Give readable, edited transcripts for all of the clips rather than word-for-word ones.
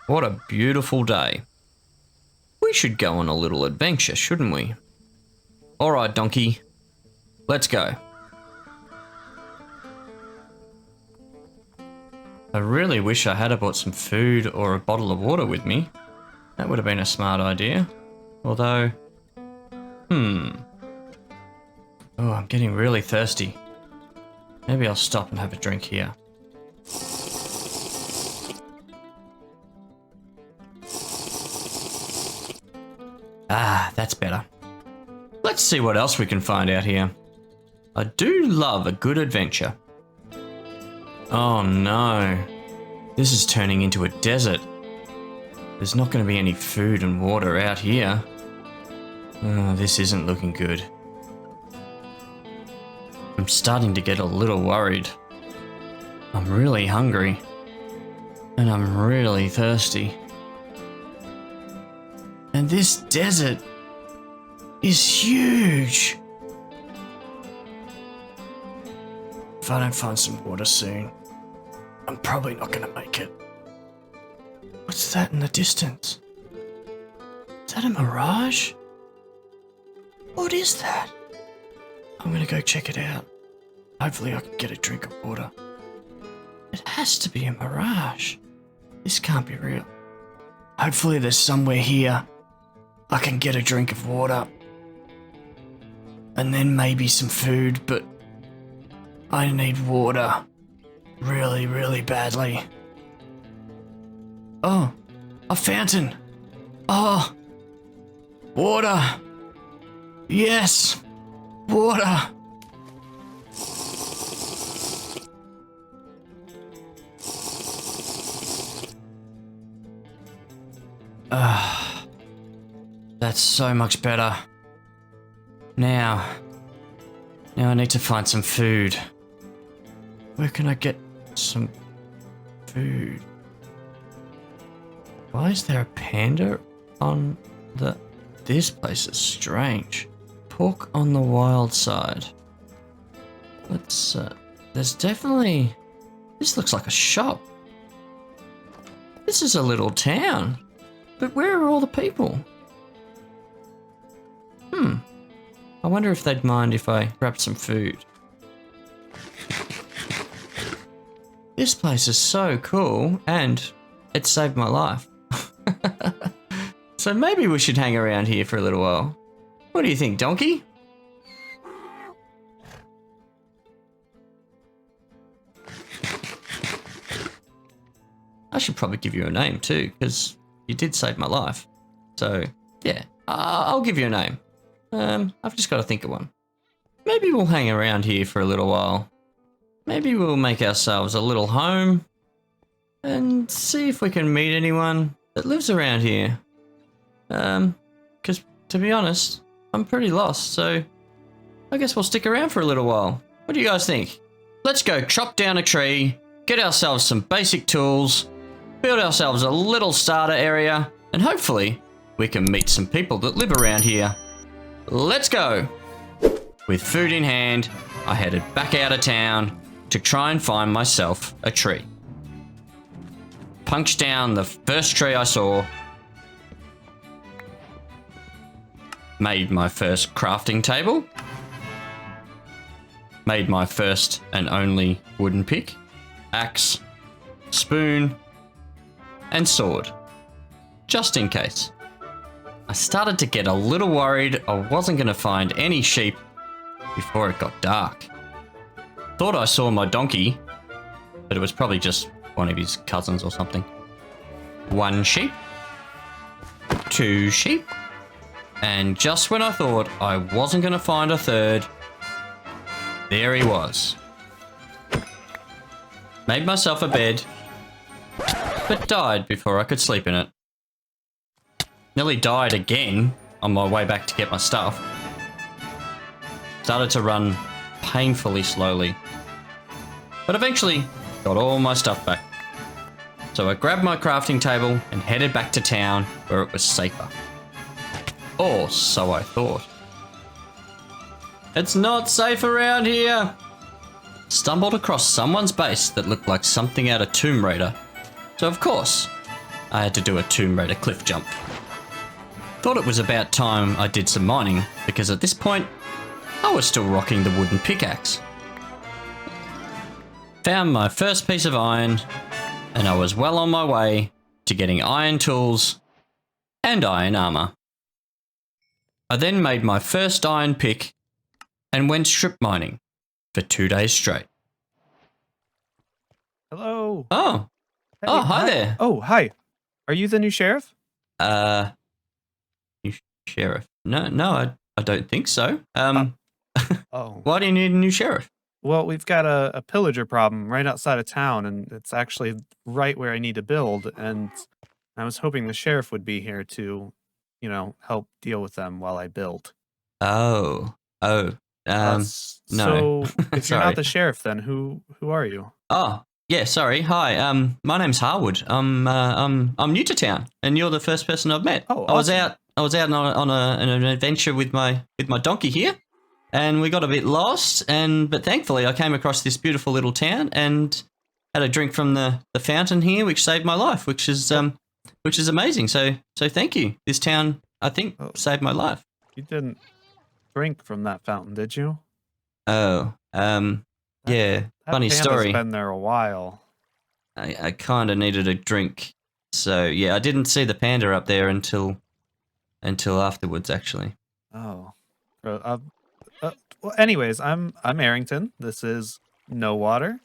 What a beautiful day. We should go on a little adventure, shouldn't we? Alright, donkey. Let's go. I really wish I had bought some food or a bottle of water with me. That would have been a smart idea. Although... Oh, I'm getting really thirsty. Maybe I'll stop and have a drink here. Ah, that's better. Let's see what else we can find out here. I do love a good adventure. Oh no. This is turning into a desert. There's not going to be any food and water out here. Oh, this isn't looking good. I'm starting to get a little worried. I'm really hungry. And I'm really thirsty. And this desert is huge. If I don't find some water soon, I'm probably not going to make it. What's that in the distance? Is that a mirage? What is that? I'm going to go check it out. Hopefully I can get a drink of water. It has to be a mirage. This can't be real. Hopefully there's somewhere here I can get a drink of water. And then maybe some food, but I need water really, really badly. Oh, a fountain. Oh, water. Yes, water. That's so much better. Now I need to find some food. Where can I get some food? Why is there a panda on the... This place is strange. Pork on the wild side. Let's, there's definitely... This looks like a shop. This is a little town. But where are all the people? I wonder if they'd mind if I grabbed some food. This place is so cool, and it saved my life. So maybe we should hang around here for a little while. What do you think, donkey? I should probably give you a name too, because you did save my life. So, yeah, I'll give you a name. I've just got to think of one. Maybe we'll hang around here for a little while. Maybe we'll make ourselves a little home and see if we can meet anyone that lives around here. Because to be honest, I'm pretty lost, so I guess we'll stick around for a little while. What do you guys think? Let's go chop down a tree, get ourselves some basic tools, build ourselves a little starter area, and hopefully we can meet some people that live around here. Let's go! With food in hand, I headed back out of town to try and find myself a tree. Punched down the first tree I saw. Made my first crafting table. Made my first and only wooden pick, axe, spoon, and sword. Just in case. I started to get a little worried I wasn't going to find any sheep before it got dark. Thought I saw my donkey, but it was probably just one of his cousins or something. 1 sheep, 2 sheep, and just when I thought I wasn't going to find a third, there he was. Made myself a bed, but died before I could sleep in it. Nearly died again on my way back to get my stuff. Started to run painfully slowly, but eventually got all my stuff back. So I grabbed my crafting table and headed back to town where it was safer. Or so I thought. It's not safe around here. Stumbled across someone's base that looked like something out of Tomb Raider. So of course, I had to do a Tomb Raider cliff jump. Thought it was about time I did some mining, because at this point, I was still rocking the wooden pickaxe. Found my first piece of iron, and I was well on my way to getting iron tools and iron armor. I then made my first iron pick and went strip mining for 2 days straight. Hello. Oh. Hey, Oh, hi there. Oh, hi. Are you the new sheriff? New sheriff? No, I don't think so. Oh. Why do you need a new sheriff? Well, we've got a pillager problem right outside of town, and it's actually right where I need to build, and I was hoping the sheriff would be here to, help deal with them while I build. Oh. No. So if you're Sorry. not the sheriff, then who are you? Oh, yeah, sorry. Hi. My name's Harwood. I'm new to town, and you're the first person I've met. Oh, awesome. I was out on an adventure with my donkey here, and we got a bit lost, but thankfully I came across this beautiful little town and had a drink from the fountain here, which saved my life, which is amazing. So thank you. This town, I think, saved my life. You didn't drink from that fountain, did you? Oh, yeah. That Funny panda's story. been there a while. I kind of needed a drink, so yeah, I didn't see the panda up there until afterwards, actually. Oh. Well, anyways, I'm Arrington. This is No Water,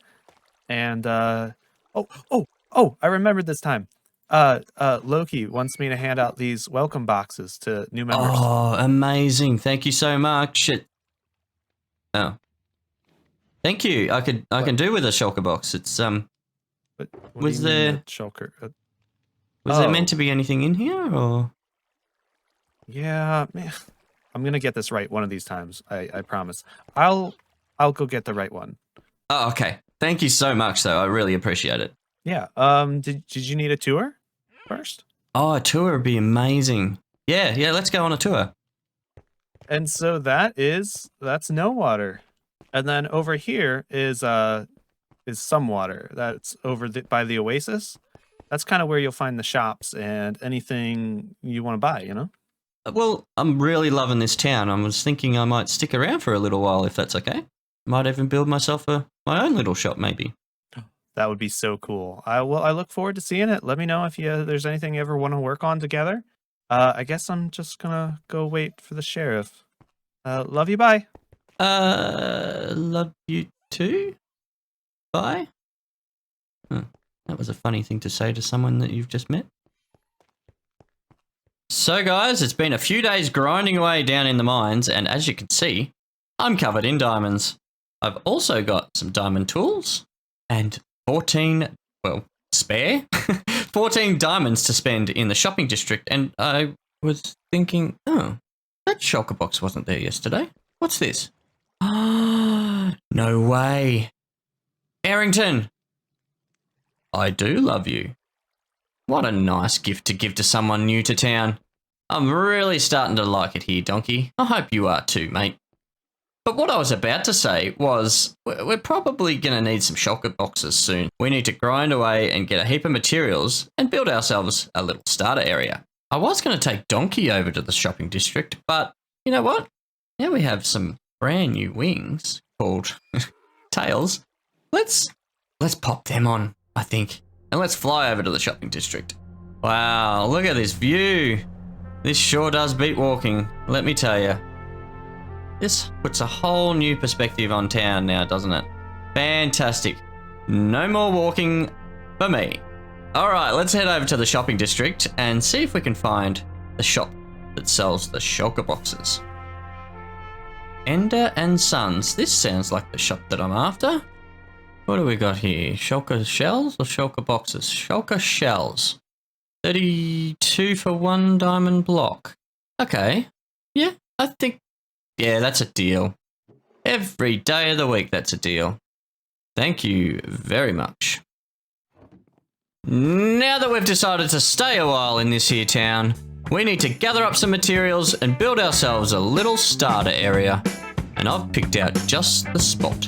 and I remembered this time. Loki wants me to hand out these welcome boxes to new members. Oh, amazing! Thank you so much. Oh, thank you. I can do with a shulker box. It's But what was do you mean there a shulker? was there meant to be anything in here, or? Yeah, man. I'm gonna get this right one of these times. I promise. I'll go get the right one. Oh, okay. Thank you so much, though. I really appreciate it. Yeah. Did you need a tour first? Oh, a tour would be amazing. Yeah. Let's go on a tour. And so that's No Water, and then over here is Some Water. That's over by the Oasis. That's kind of where you'll find the shops and anything you want to buy. Well, I'm really loving this town. I was thinking I might stick around for a little while, if that's okay. Might even build myself my own little shop, maybe. That would be so cool. I look forward to seeing it. Let me know if there's anything you ever want to work on together. I guess I'm just gonna go wait for the sheriff. Love you. Bye. Love you too. Bye. That was a funny thing to say to someone that you've just met. So guys, it's been a few days grinding away down in the mines, and as you can see, I'm covered in diamonds. I've also got some diamond tools and 14 diamonds to spend in the shopping district, and I was thinking, oh, that shulker box wasn't there yesterday. What's this? No way. Arrington, I do love you. What a nice gift to give to someone new to town. I'm really starting to like it here, Donkey. I hope you are too, mate. But what I was about to say was, we're probably going to need some shulker boxes soon. We need to grind away and get a heap of materials and build ourselves a little starter area. I was going to take Donkey over to the shopping district, but you know what? Now we have some brand new wings called tails. Let's pop them on, I think. And let's fly over to the shopping district. Wow, look at this view. This sure does beat walking, let me tell you. This puts a whole new perspective on town now, doesn't it? Fantastic. No more walking for me. All right, let's head over to the shopping district and see if we can find the shop that sells the shulker boxes. Ender and Sons. This sounds like the shop that I'm after. What do we got here? Shulker shells or shulker boxes? Shulker shells. 32 for 1 diamond block. Okay. Yeah, I think... Yeah, that's a deal. Every day of the week, that's a deal. Thank you very much. Now that we've decided to stay a while in this here town, we need to gather up some materials and build ourselves a little starter area. And I've picked out just the spot.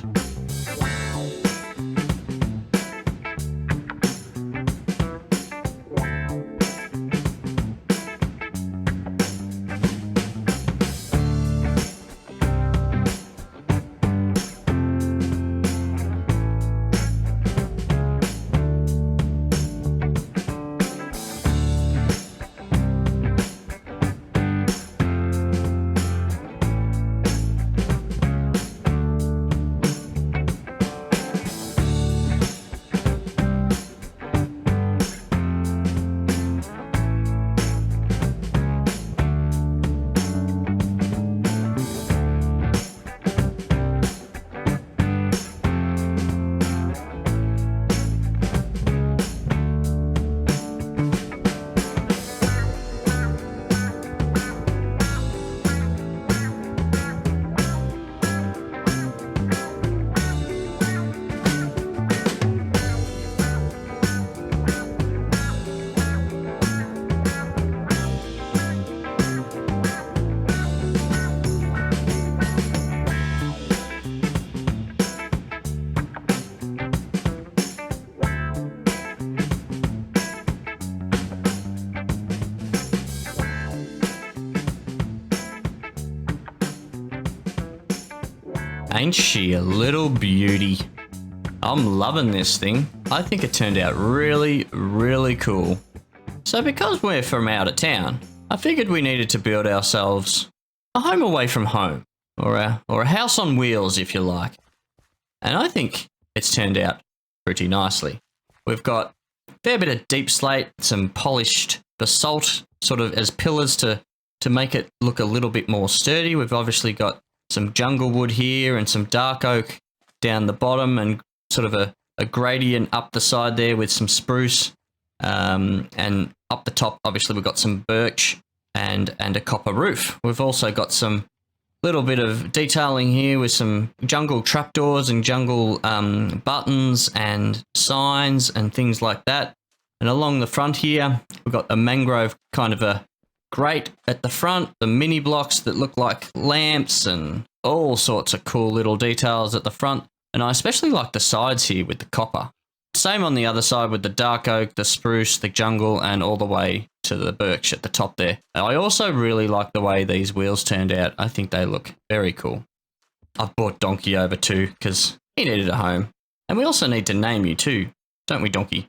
Ain't she a little beauty? I'm loving this thing. I think it turned out really, really cool. So because we're from out of town, I figured we needed to build ourselves a home away from home, or a house on wheels if you like. And I think it's turned out pretty nicely. We've got a fair bit of deep slate, some polished basalt sort of as pillars to make it look a little bit more sturdy. We've obviously got some jungle wood here and some dark oak down the bottom, and sort of a gradient up the side there with some spruce. And up the top, obviously, we've got some birch and a copper roof. We've also got some little bit of detailing here with some jungle trapdoors and jungle buttons and signs and things like that. And along the front here, we've got a mangrove kind of a grate at the front, the mini blocks that look like lamps and all sorts of cool little details at the front. And I especially like the sides here with the copper. Same on the other side with the dark oak, the spruce, the jungle, and all the way to the birch at the top there. I also really like the way these wheels turned out. I think they look very cool. I've brought Donkey over too because he needed a home. And we also need to name you too, don't we, Donkey?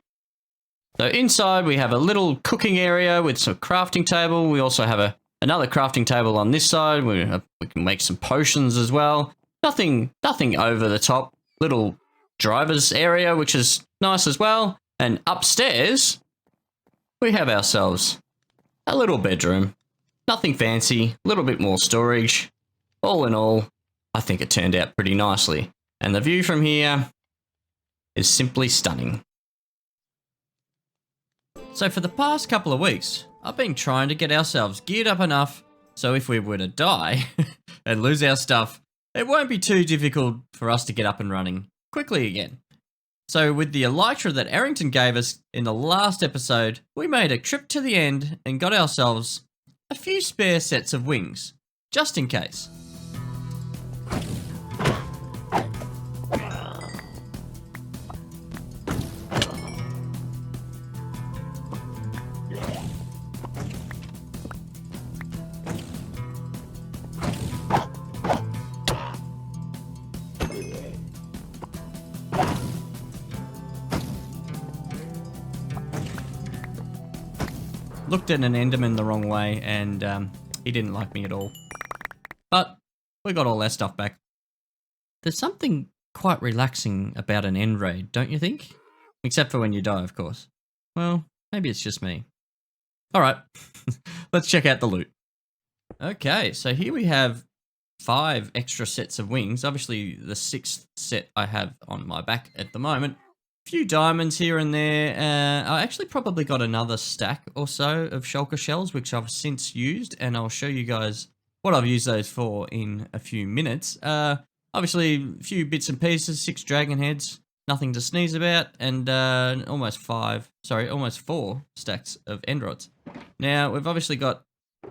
So inside we have a little cooking area with some crafting table. We also have another crafting table on this side. We can make some potions as well. Nothing over the top. Little driver's area, which is nice as well. And upstairs, we have ourselves a little bedroom. Nothing fancy, a little bit more storage. All in all, I think it turned out pretty nicely. And the view from here is simply stunning. So for the past couple of weeks, I've been trying to get ourselves geared up enough so if we were to die and lose our stuff, it won't be too difficult for us to get up and running quickly again. So with the elytra that Arrington gave us in the last episode, we made a trip to the end and got ourselves a few spare sets of wings, just in case. Looked at an Enderman the wrong way and he didn't like me at all. But we got all our stuff back. There's something quite relaxing about an end raid, don't you think? Except for when you die, of course. Well, maybe it's just me. Alright, let's check out the loot. Okay, so here we have 5 extra sets of wings. Obviously the 6th set I have on my back at the moment. Few diamonds here and there. I actually probably got another stack or so of shulker shells, which I've since used, and I'll show you guys what I've used those for in a few minutes. Obviously, a few bits and pieces, 6 dragon heads, nothing to sneeze about, and almost 4 stacks of end rods. Now, we've obviously got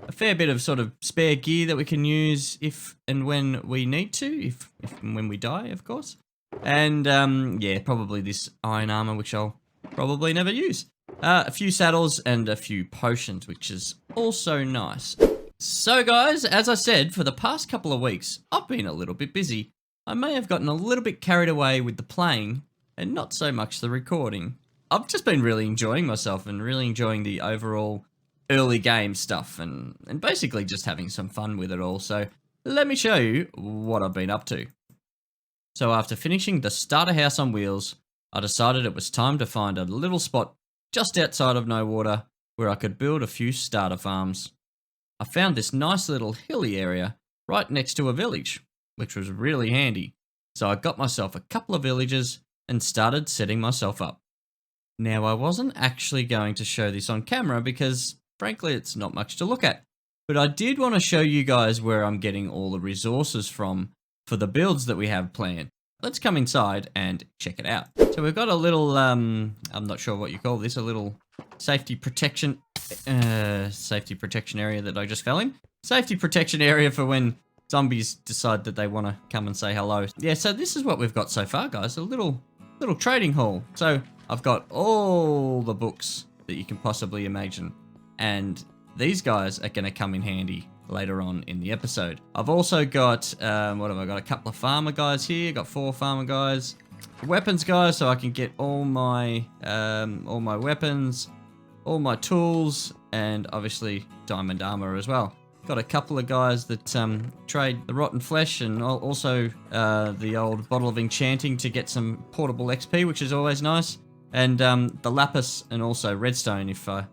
a fair bit of sort of spare gear that we can use if and when we need to, if and when we die, of course. And, yeah, probably this iron armor, which I'll probably never use. A few saddles and a few potions, which is also nice. So, guys, as I said, for the past couple of weeks, I've been a little bit busy. I may have gotten a little bit carried away with the playing and not so much the recording. I've just been really enjoying myself and really enjoying the overall early game stuff and basically just having some fun with it all. So, let me show you what I've been up to. So after finishing the starter house on wheels, I decided it was time to find a little spot just outside of No Water where I could build a few starter farms. I found this nice little hilly area right next to a village, which was really handy. So I got myself a couple of villages and started setting myself up. Now I wasn't actually going to show this on camera because frankly it's not much to look at, but I did want to show you guys where I'm getting all the resources from for the builds that we have planned. Let's come inside and check it out. So we've got a little, I'm not sure what you call this, a little safety protection area that I just fell in. Safety protection area for when zombies decide that they want to come and say hello. Yeah, so this is what we've got so far, guys, a little trading hall. So I've got all the books that you can possibly imagine. And these guys are going to come in handy later on in the episode. I've also got, what have I got? A couple of farmer guys here. Got 4 farmer guys. Weapons guys, so I can get all my weapons, all my tools, and obviously diamond armor as well. Got a couple of guys that trade the rotten flesh and also the old bottle of enchanting to get some portable XP, which is always nice. And the lapis and also redstone if I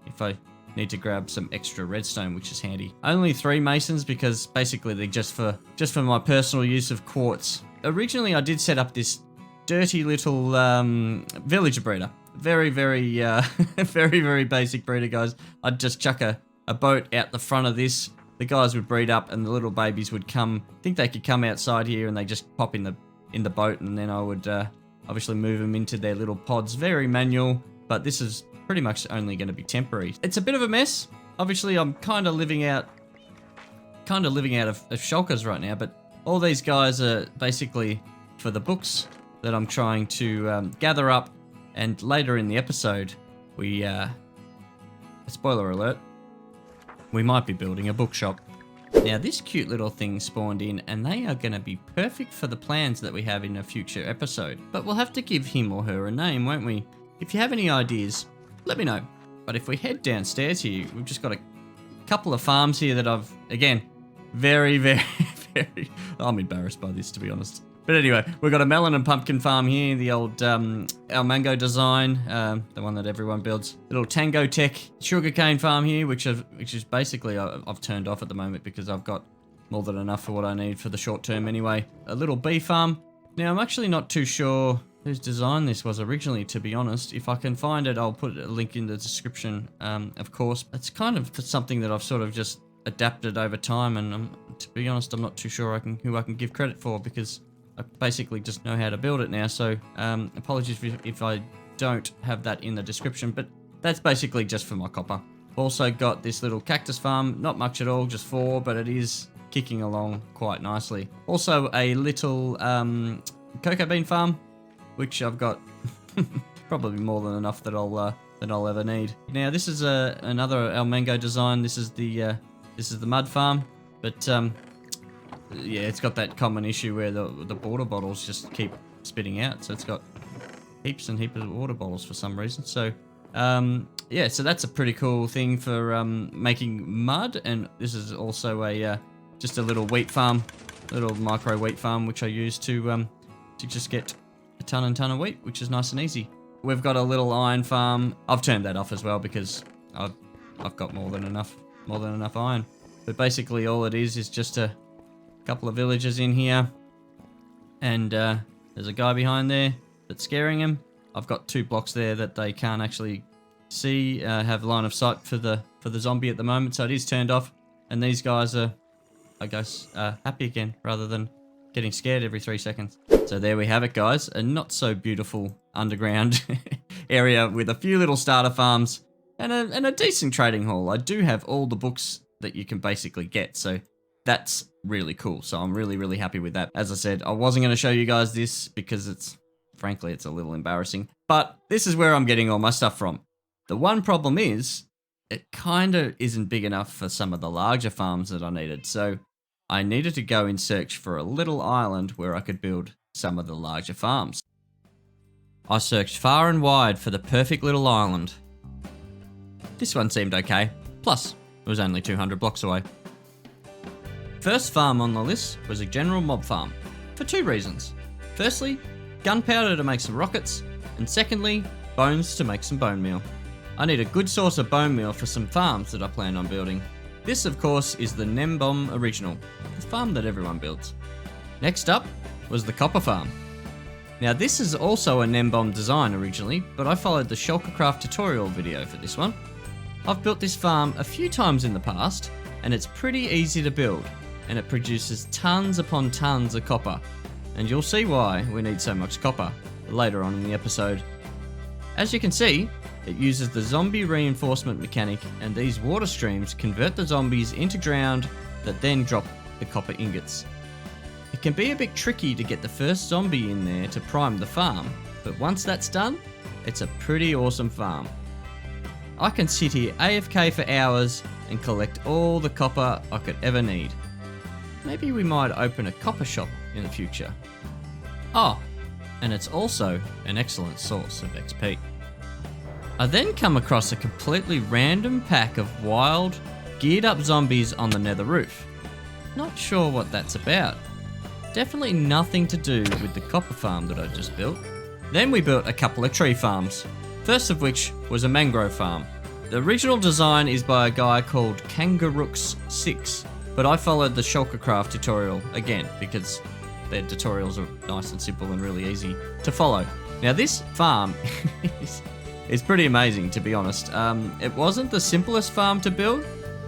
need to grab some extra redstone, which is handy. Only 3 masons because basically they're just for my personal use of quartz. Originally I did set up this dirty little villager breeder. Very, very, very basic breeder, guys. I'd just chuck a boat out the front of this. The guys would breed up and the little babies would come. I think they could come outside here and they just pop in the boat, and then I would obviously move them into their little pods. Very manual, but this is pretty much only going to be temporary. It's a bit of a mess. Obviously, I'm kind of living out of shulkers right now, but all these guys are basically for the books that I'm trying to gather up, and later in the episode, we, spoiler alert, we might be building a bookshop. Now this cute little thing spawned in and they are going to be perfect for the plans that we have in a future episode. But we'll have to give him or her a name, won't we? If you have any ideas, let me know. But if we head downstairs here, we've just got a couple of farms here that I've, again, very, I'm embarrassed by this, to be honest. But anyway, we've got a melon and pumpkin farm here, the old El Mango design, the one that everyone builds. Little Tango Tech sugarcane farm here, which is basically I've turned off at the moment because I've got more than enough for what I need for the short term anyway. A little bee farm. Now I'm actually not too sure whose design this was originally, to be honest. If I can find it, I'll put a link in the description, of course. It's kind of something that I've sort of just adapted over time, and to be honest, I'm not too sure who I can give credit for because I basically just know how to build it now, so apologies if I don't have that in the description, but that's basically just for my copper. Also got this little cactus farm, not much at all, just 4, but it is kicking along quite nicely. Also a little cocoa bean farm, which I've got probably more than enough that I'll ever need. Now this is another El Mango design. This is the mud farm, but yeah, it's got that common issue where the water bottles just keep spitting out. So it's got heaps and heaps of water bottles for some reason. So yeah, so that's a pretty cool thing for making mud. And this is also just a little wheat farm, little micro wheat farm, which I use to just get a ton and ton of wheat, which is nice and easy. We've got a little iron farm. I've turned that off as well because I've got more than enough iron. But basically all it is just a couple of villagers in here, and there's a guy behind there that's scaring him. I've got 2 blocks there that they can't actually see, have line of sight for the zombie at the moment, so it is turned off. And these guys are, I guess, happy again rather than getting scared every 3 seconds. So there we have it, guys. A not so beautiful underground area with a few little starter farms and a decent trading hall. I do have all the books that you can basically get, so that's really cool. So I'm really happy with that. As I said, I wasn't going to show you guys this because frankly, it's a little embarrassing. But this is where I'm getting all my stuff from. The one problem is, it kind of isn't big enough for some of the larger farms that I needed. So I needed to go in search for a little island where I could build some of the larger farms. I searched far and wide for the perfect little island. This one seemed okay. Plus, it was only 200 blocks away. First farm on the list was a general mob farm, for 2 reasons. Firstly, gunpowder to make some rockets, and secondly, bones to make some bone meal. I need a good source of bone meal for some farms that I plan on building. This, of course, is the Nembomb Original, the farm that everyone builds. Next up was the copper farm. Now this is also a Nembomb design originally, but I followed the Shulkercraft tutorial video for this one. I've built this farm a few times in the past, and it's pretty easy to build, and it produces tons upon tons of copper. And you'll see why we need so much copper later on in the episode. As you can see, it uses the zombie reinforcement mechanic, and these water streams convert the zombies into ground that then drop the copper ingots. It can be a bit tricky to get the first zombie in there to prime the farm, but once that's done, it's a pretty awesome farm. I can sit here AFK for hours and collect all the copper I could ever need. Maybe we might open a copper shop in the future. Oh, and it's also an excellent source of XP. I then come across a completely random pack of wild, geared up zombies on the nether roof. Not sure what that's about. Definitely nothing to do with the copper farm that I just built. Then we built a couple of tree farms, first of which was a mangrove farm. The original design is by a guy called Kangarooks6, but I followed the Shulkercraft tutorial again because their tutorials are nice and simple and really easy to follow. Now this farm is pretty amazing, to be honest. It wasn't the simplest farm to build.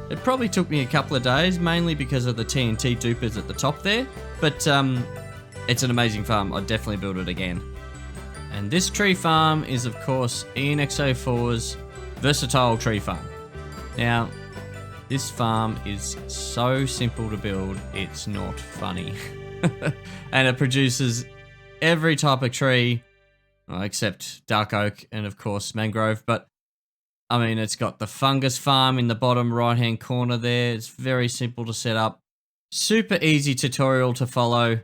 It probably took me a couple of days, mainly because of the TNT dupers at the top there, but it's an amazing farm. I'd definitely build it again. And this tree farm is, of course, ENX04's versatile tree farm. Now, this farm is so simple to build, it's not funny. And it produces every type of tree, well, except dark oak and, of course, mangrove. But, I mean, it's got the fungus farm in the bottom right-hand corner there. It's very simple to set up. Super easy tutorial to follow.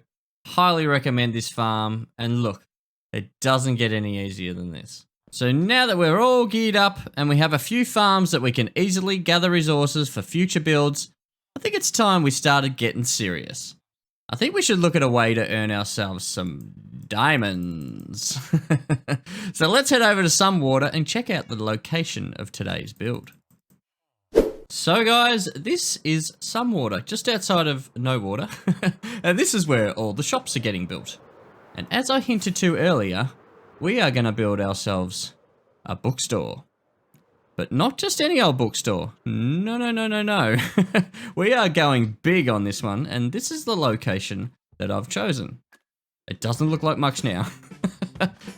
Highly recommend this farm. And look, it doesn't get any easier than this. So now that we're all geared up and we have a few farms that we can easily gather resources for future builds, I think it's time we started getting serious. I think we should look at a way to earn ourselves some diamonds. So let's head over to Sunwater and check out the location of today's build. So guys, this is Sunwater, just outside of No Water. And this is where all the shops are getting built. And as I hinted to earlier, we are going to build ourselves a bookstore. But not just any old bookstore. No, no, no, no, no. We are going big on this one, and this is the location that I've chosen. It doesn't look like much now.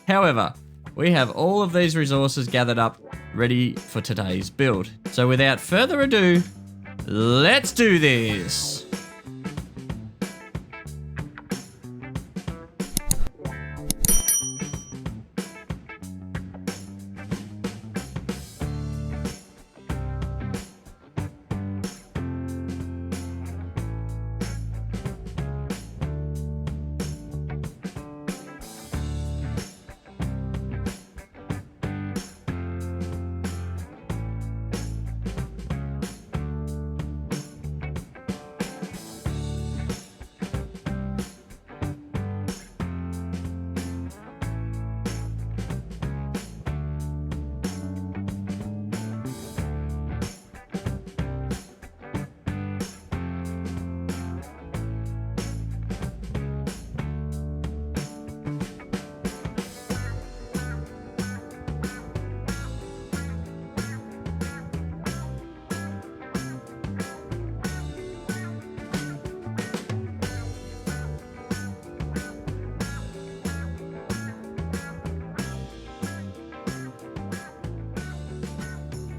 However, we have all of these resources gathered up, ready for today's build. So without further ado, let's do this!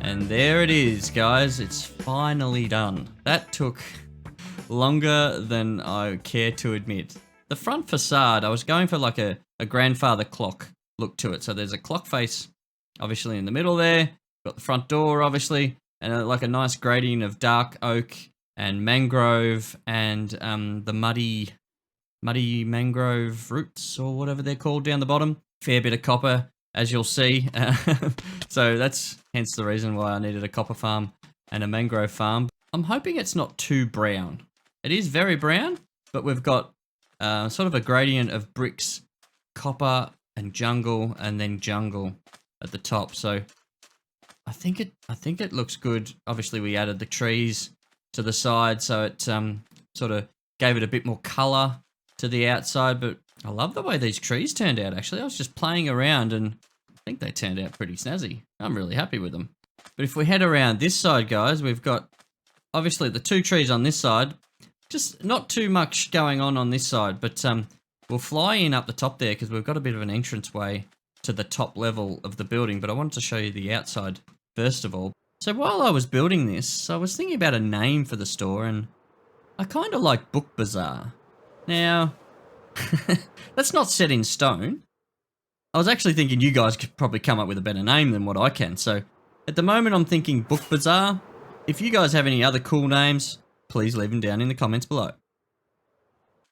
And there it is, guys. It's finally done. That took longer than I care to admit. The front facade, I was going for like a grandfather clock look to it. So there's a clock face, obviously, in the middle there. Got the front door, obviously, and like a nice gradient of dark oak and mangrove and the muddy mangrove roots or whatever they're called down the bottom. Fair bit of copper, as you'll see. So that's hence the reason why I needed a copper farm and a mangrove farm. I'm hoping it's not too brown. It is very brown, but we've got sort of a gradient of bricks, copper and jungle, and then jungle at the top. So I think it looks good. Obviously, we added the trees to the side, so it sort of gave it a bit more color to the outside. But I love the way these trees turned out, actually. I was just playing around and I think they turned out pretty snazzy. I'm really happy with them. But if we head around this side, guys, we've got obviously the two trees on this side. Just not too much going on this side, but we'll fly in up the top there because we've got a bit of an entranceway to the top level of the building. But I wanted to show you the outside first of all. So while I was building this, I was thinking about a name for the store, and I kind of like Book Bazaar. Now, that's not set in stone. I was actually thinking you guys could probably come up with a better name than what I can. So At the moment, I'm thinking Book Bazaar. If you guys have any other cool names, please leave them down in the comments below.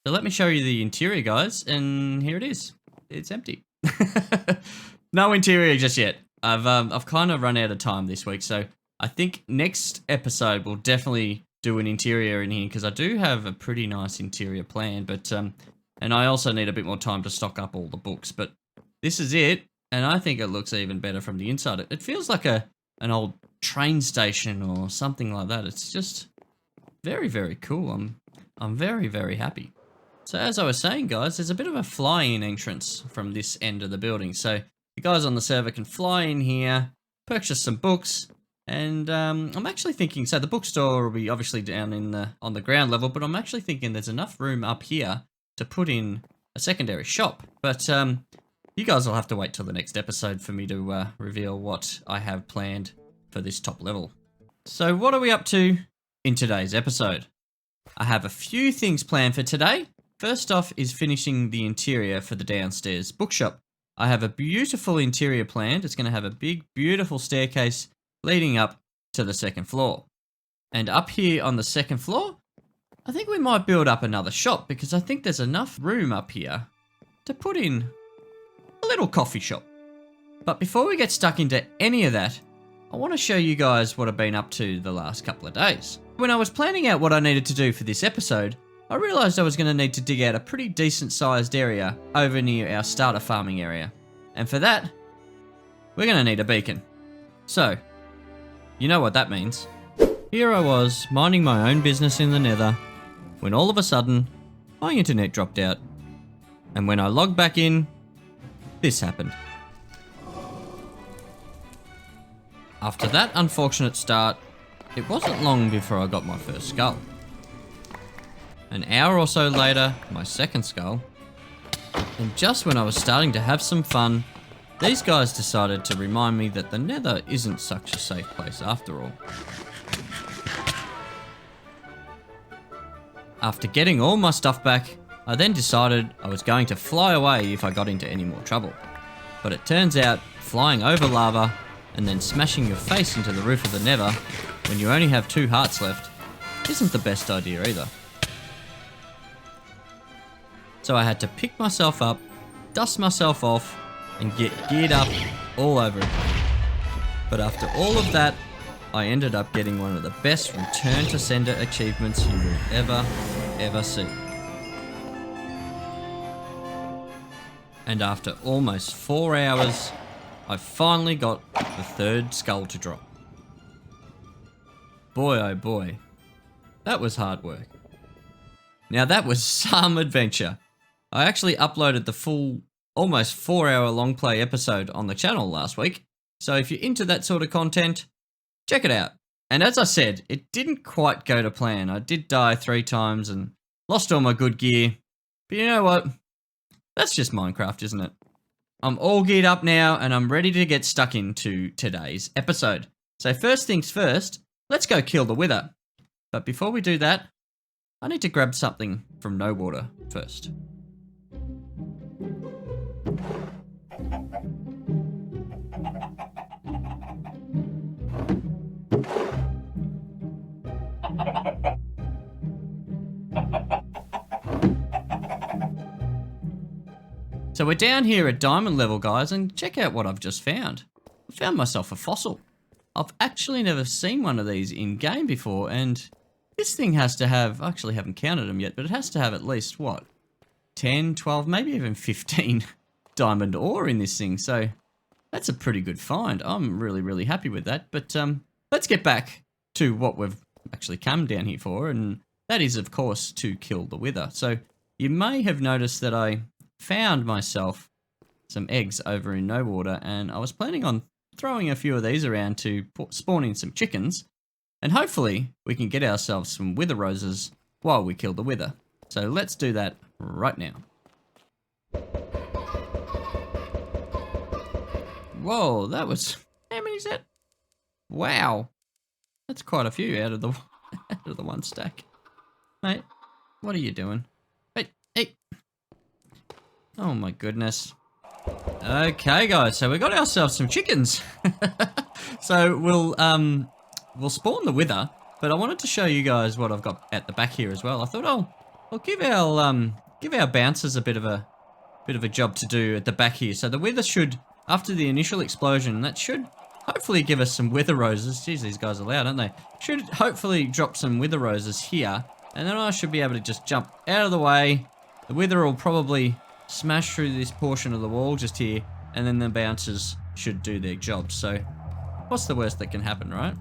So let me show you the interior, guys, and here it is. It's empty. No interior just yet. I've kind of run out of time this week, so I think next episode we'll definitely do an interior in here because I do have a pretty nice interior plan, but and I also need a bit more time to stock up all the books. But this is it, and I think it looks even better from the inside. It feels like an old train station or something like that. It's just very, very cool. I'm very, very happy. So as I was saying, guys, there's a bit of a fly-in entrance from this end of the building. So the guys on the server can fly in here, purchase some books, and I'm actually thinking, so the bookstore will be obviously down on the ground level, but I'm actually thinking there's enough room up here to put in a secondary shop. But you guys will have to wait till the next episode for me to reveal what I have planned for this top level. So what are we up to in today's episode? I have a few things planned for today. First off is finishing the interior for the downstairs bookshop. I have a beautiful interior planned. It's going to have a big, beautiful staircase leading up to the second floor. And up here on the second floor, I think we might build up another shop because I think there's enough room up here to put in a little coffee shop. But before we get stuck into any of that, I want to show you guys what I've been up to the last couple of days. When I was planning out what I needed to do for this episode, I realised I was going to need to dig out a pretty decent sized area over near our starter farming area. And for that, we're going to need a beacon. So, you know what that means. Here I was, minding my own business in the nether, when all of a sudden, my internet dropped out. And when I logged back in, this happened. After that unfortunate start, it wasn't long before I got my first skull. An hour or so later, my second skull. And just when I was starting to have some fun, these guys decided to remind me that the nether isn't such a safe place after all. After getting all my stuff back, I then decided I was going to fly away if I got into any more trouble. But it turns out, flying over lava and then smashing your face into the roof of the nether when you only have 2 hearts left isn't the best idea either. So I had to pick myself up, dust myself off, and get geared up all over again. But after all of that, I ended up getting one of the best return to sender achievements you will ever see. And after almost 4 hours, I finally got the third skull to drop. Boy oh boy, that was hard work. Now that was some adventure. I actually uploaded the full, almost 4-hour long play episode on the channel last week, so if you're into that sort of content, check it out. And as I said, it didn't quite go to plan. I did die 3 times and lost all my good gear, but you know what? That's just Minecraft, isn't it? I'm all geared up now and I'm ready to get stuck into today's episode. So first things first, let's go kill the Wither. But before we do that, I need to grab something from No Water first. So we're down here at diamond level, guys, and check out what I've just found. I found myself a fossil. I've actually never seen one of these in game before, and this thing has to have, I actually haven't counted them yet, but it has to have at least, what, 10, 12, maybe even 15 diamond ore in this thing, so that's a pretty good find. I'm really, really happy with that, but let's get back to what we've actually come down here for, and that is, of course, to kill the Wither. So you may have noticed that I found myself some eggs over in No Water, and I was planning on throwing a few of these around to spawn in some chickens, and hopefully we can get ourselves some Wither roses while we kill the Wither. So let's do that right now. Whoa, that was, how many is that? Wow, that's quite a few out of the out of the one stack. Mate, what are you doing? Hey. Oh my goodness. Okay, guys, so we got ourselves some chickens. So we'll spawn the wither, but I wanted to show you guys what I've got at the back here as well. I thought I'll give our bouncers a bit of a job to do at the back here. So the wither should, after the initial explosion, that should hopefully give us some wither roses. Jeez, these guys are loud, aren't they? Should hopefully drop some wither roses here, and then I should be able to just jump out of the way. The wither will probably smash through this portion of the wall just here, and then the bouncers should do their job. So what's the worst that can happen, right?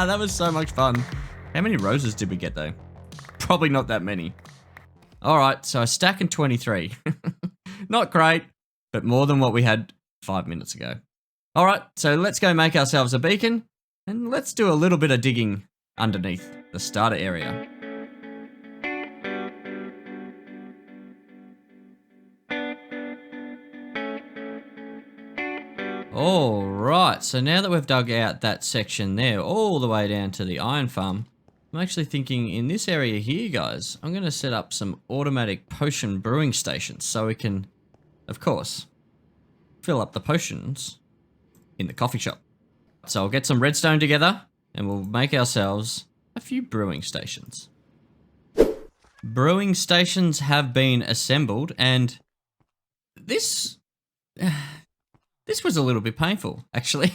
That was so much fun. How many roses did we get though? Probably not that many. Alright, so a stack and 23. Not great, but more than what we had 5 minutes ago. Alright, so let's go make ourselves a beacon, and let's do a little bit of digging underneath the starter area. Alright, so now that we've dug out that section there, all the way down to the iron farm, I'm actually thinking in this area here, guys, I'm going to set up some automatic potion brewing stations so we can, of course, fill up the potions in the coffee shop. So I'll get some redstone together and we'll make ourselves a few brewing stations. Brewing stations have been assembled, and this was a little bit painful, actually.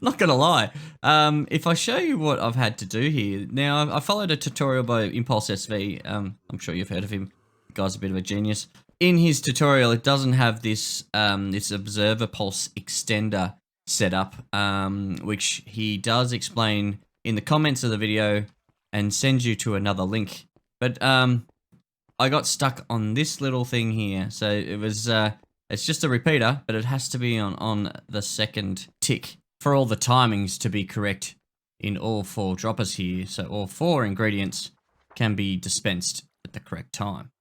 Not gonna lie. If I show you what I've had to do here, now I followed a tutorial by Impulse SV. I'm sure you've heard of him. The guy's a bit of a genius. In his tutorial, it doesn't have this this observer pulse extender setup, which he does explain in the comments of the video and sends you to another link. But I got stuck on this little thing here, so it was. It's just a repeater, but it has to be on the second tick for all the timings to be correct in all 4 droppers here. So all 4 ingredients can be dispensed at the correct time.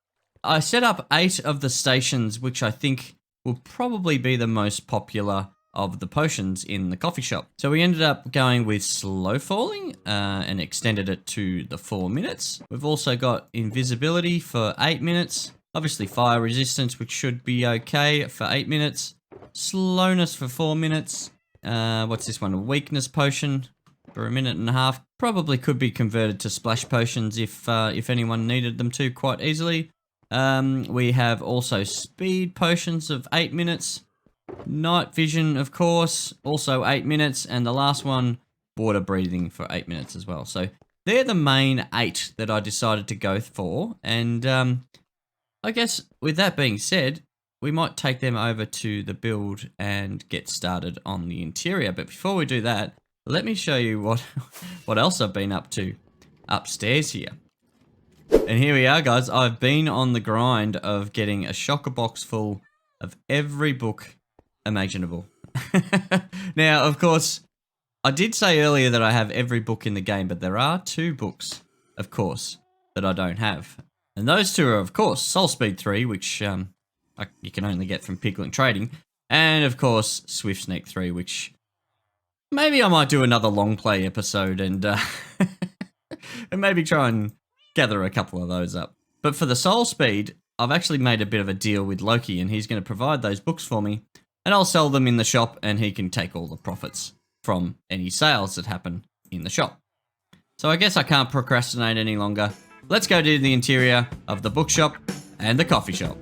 I set up 8 of the stations, which I think will probably be the most popular of the potions in the coffee shop. So we ended up going with slow falling and extended it to the 4 minutes. We've also got invisibility for 8 minutes. Obviously fire resistance, which should be okay for 8 minutes. Slowness for 4 minutes. What's this one? A weakness potion for 1.5 minutes. Probably could be converted to splash potions if anyone needed them to quite easily. We have also speed potions of 8 minutes. Night vision, of course, also 8 minutes. And the last one, water breathing for 8 minutes as well. So they're the main 8 that I decided to go for. And I guess with that being said, we might take them over to the build and get started on the interior. But before we do that, let me show you what else I've been up to upstairs here. And here we are, guys. I've been on the grind of getting a shocker box full of every book imaginable. Now, of course, I did say earlier that I have every book in the game, but there are 2 books, of course, that I don't have. And those 2 are, of course, Soul Speed 3, which you can only get from Piglet Trading, and, of course, Swift Sneak 3, which maybe I might do another long play episode and and maybe try and gather a couple of those up. But for the soul speed, I've actually made a bit of a deal with Loki, and he's going to provide those books for me, and I'll sell them in the shop, and he can take all the profits from any sales that happen in the shop. So I guess I can't procrastinate any longer. Let's go to the interior of the bookshop and the coffee shop.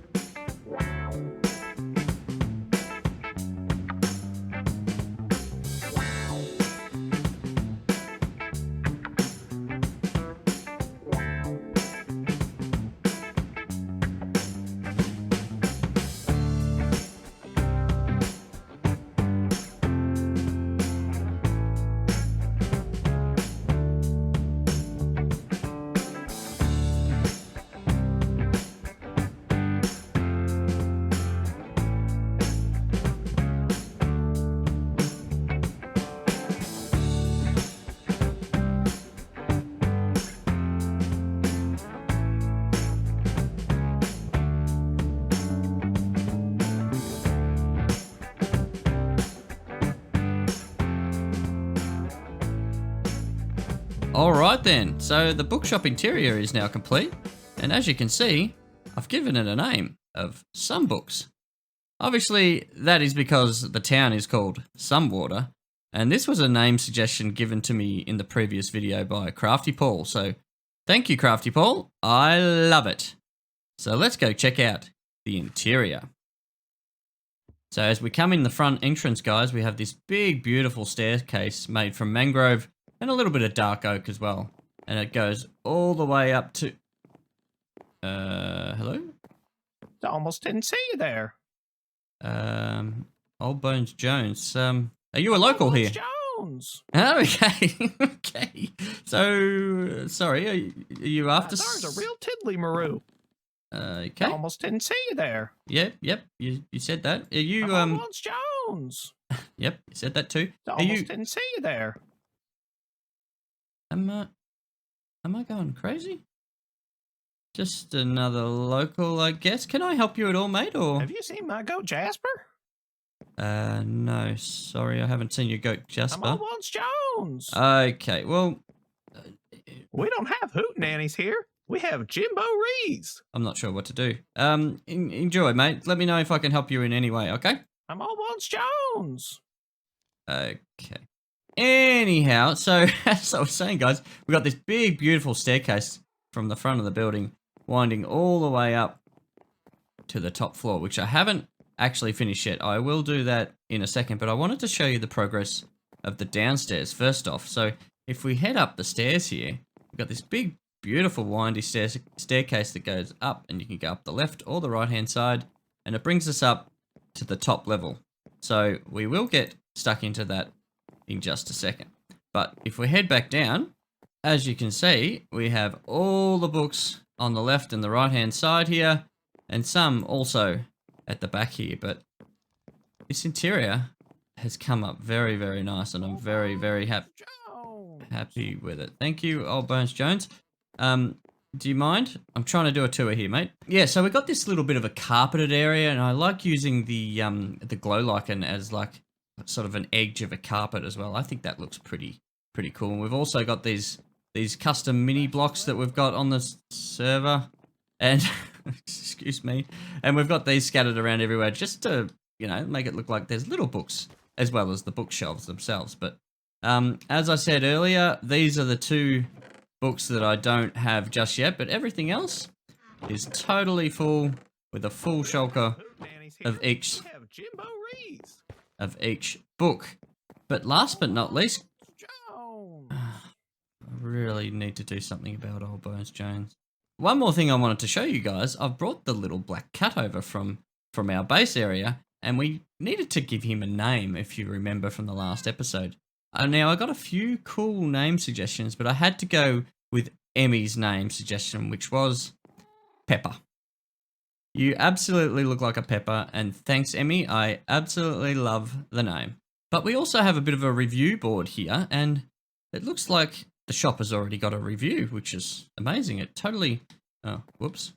Alright then, so the bookshop interior is now complete, and as you can see, I've given it a name of Some Books. Obviously, that is because the town is called Water, and this was a name suggestion given to me in the previous video by Crafty Paul, so thank you Crafty Paul, I love it. So let's go check out the interior. So as we come in the front entrance, guys, we have this big beautiful staircase made from mangrove and a little bit of dark oak as well. And it goes all the way up to... hello? Almost didn't see you there. Old Bones Jones. Are you a local here? Jones. Oh, okay. Okay. So, sorry, are you after... There's a real tiddly maroo. Okay. Almost didn't see you there. Yep, you said that. Are you, Almost Jones. Yep, you said that too. Almost didn't see you there. Am I going crazy? Just another local, I guess. Can I help you at all, mate, or...? Have you seen my goat Jasper? No, sorry, I haven't seen your goat Jasper. I'm Almost Jones. Okay, well... we don't have hootenannies here. We have Jimbo Rees. I'm not sure what to do. Enjoy, mate. Let me know if I can help you in any way, okay? I'm Almost Jones. Okay. Anyhow, so as I was saying, guys, we got this big, beautiful staircase from the front of the building winding all the way up to the top floor, which I haven't actually finished yet. I will do that in a second, but I wanted to show you the progress of the downstairs first off. So if we head up the stairs here, we've got this big, beautiful windy staircase that goes up, and you can go up the left or the right-hand side, and it brings us up to the top level. So we will get stuck into that in just a second. But if we head back down, as you can see, we have all the books on the left and the right hand side here, and some also at the back here. But this interior has come up very, very nice, and I'm very, very happy with it. Thank you, Old Bones Jones. Do you mind? I'm trying to do a tour here, mate. Yeah, so we got this little bit of a carpeted area, and I like using the glow lichen as like sort of an edge of a carpet as well. I think that looks pretty cool. And we've also got these custom mini blocks that we've got on the server, and excuse me, and we've got these scattered around everywhere just to, you know, make it look like there's little books as well as the bookshelves themselves. But as I said earlier, these are the two books that I don't have just yet, but everything else is totally full with a full shulker of each book. But last but not least, I really need to do something about Old Bones Jones. One more thing I wanted to show you guys, I've brought the little black cat over from our base area, and we needed to give him a name, if you remember from the last episode. Now, I got a few cool name suggestions, but I had to go with Emmy's name suggestion, which was Pepper. You absolutely look like a pepper, and thanks, Emmy. I absolutely love the name. But we also have a bit of a review board here, and it looks like the shop has already got a review, which is amazing. It totally... oh, whoops.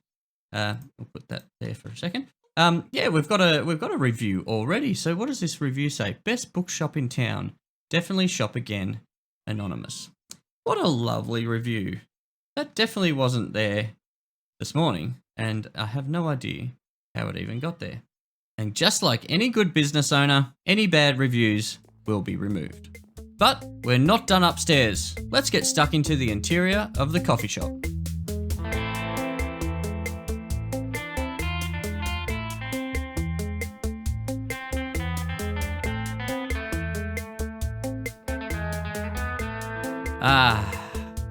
We'll put that there for a second. Yeah, we've got a review already. So what does this review say? Best bookshop in town. Definitely shop again. Anonymous. What a lovely review. that definitely wasn't there this morning, and I have no idea how it even got there. And just like any good business owner, any bad reviews will be removed. But we're not done upstairs. Let's get stuck into the interior of the coffee shop.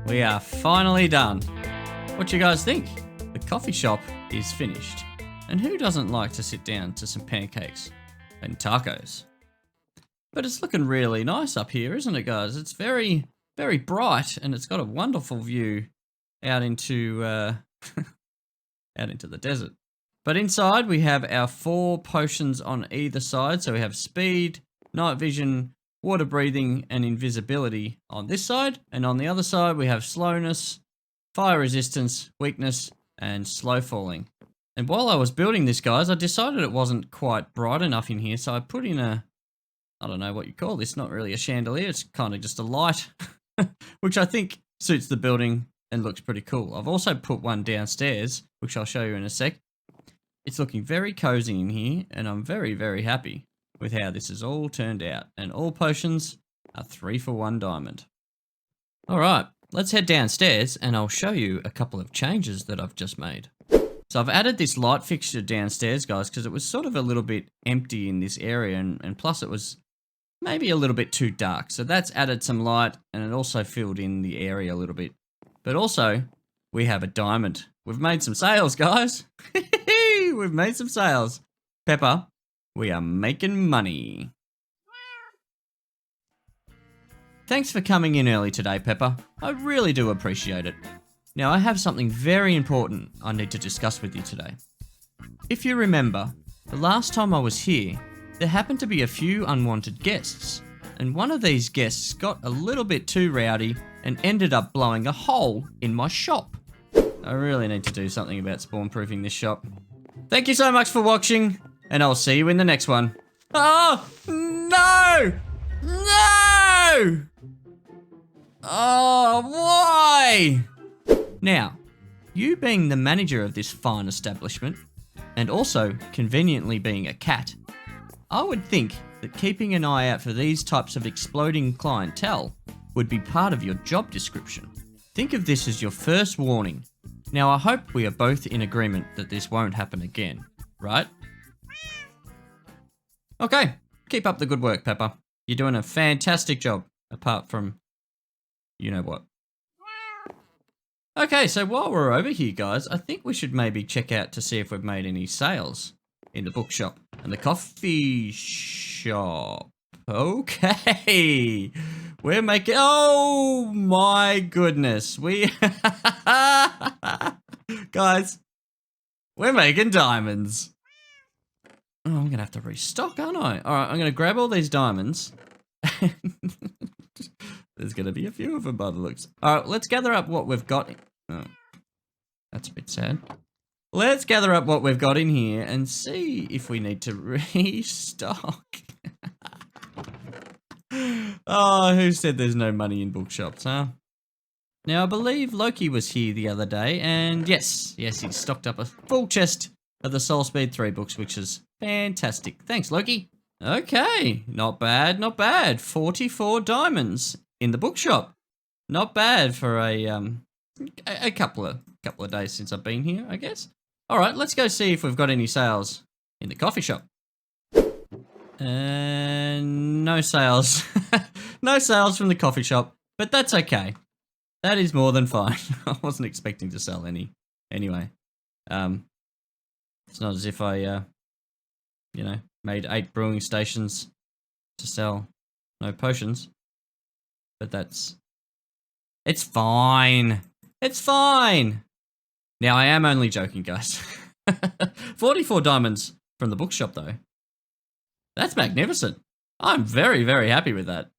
We are finally done. What you guys think? The coffee shop is finished. And who doesn't like to sit down to some pancakes and tacos? But it's looking really nice up here, isn't it, guys? It's very, very bright, and it's got a wonderful view out into out into the desert. But inside we have our 4 potions on either side. So we have speed, night vision, water breathing, and invisibility on this side. And on the other side we have slowness, fire resistance, weakness, and slow falling. And while I was building this, guys, I decided it wasn't quite bright enough in here, so I put in a, I don't know what you call this, not really a chandelier, it's kind of just a light, which I think suits the building and looks pretty cool. I've also put one downstairs, which I'll show you in a sec. It's looking very cozy in here, and I'm very, very happy with how this has all turned out. And all potions are 3 for 1 diamond. All right, let's head downstairs, and I'll show you a couple of changes that I've just made. So I've added this light fixture downstairs, guys, because it was sort of a little bit empty in this area, and plus it was maybe a little bit too dark. So that's added some light, and it also filled in the area a little bit. But also, we have a diamond. We've made some sales, guys. We've made some sales. Pepper, we are making money. Thanks for coming in early today, Pepper. I really do appreciate it. Now, I have something very important I need to discuss with you today. If you remember, the last time I was here, there happened to be a few unwanted guests, and one of these guests got a little bit too rowdy and ended up blowing a hole in my shop. I really need to do something about spawn-proofing this shop. Thank you so much for watching, and I'll see you in the next one. Oh, no! No! Oh, why? Now, you being the manager of this fine establishment, and also conveniently being a cat, I would think that keeping an eye out for these types of exploding clientele would be part of your job description. Think of this as your first warning. Now, I hope we are both in agreement that this won't happen again, right? Okay, keep up the good work, Pepper. You're doing a fantastic job, apart from you know what. Okay, so while we're over here, guys, I think we should maybe check out to see if we've made any sales in the bookshop and the coffee shop. Okay, we're making, oh my goodness, we, guys, we're making diamonds. Oh, I'm gonna have to restock, aren't I? All right, I'm gonna grab all these diamonds. There's gonna be a few of them by the looks. All right, let's gather up what we've got. Oh, that's a bit sad. Let's gather up what we've got in here and see if we need to restock. Oh, who said there's no money in bookshops, huh? Now, I believe Loki was here the other day, and yes, he stocked up a full chest of the Soul Speed 3 books, which is fantastic. Thanks, Loki. Okay, not bad, not bad. 44 diamonds in the bookshop. Not bad for a couple of days since I've been here, I guess. All right, let's go see if we've got any sales in the coffee shop. No sales. No sales from the coffee shop, but that's okay. That is more than fine. I wasn't expecting to sell any anyway. It's not as if I, made 8 brewing stations to sell no potions. But it's fine. It's fine. Now, I am only joking, guys. 44 diamonds from the bookshop, though. That's magnificent. I'm very, very happy with that.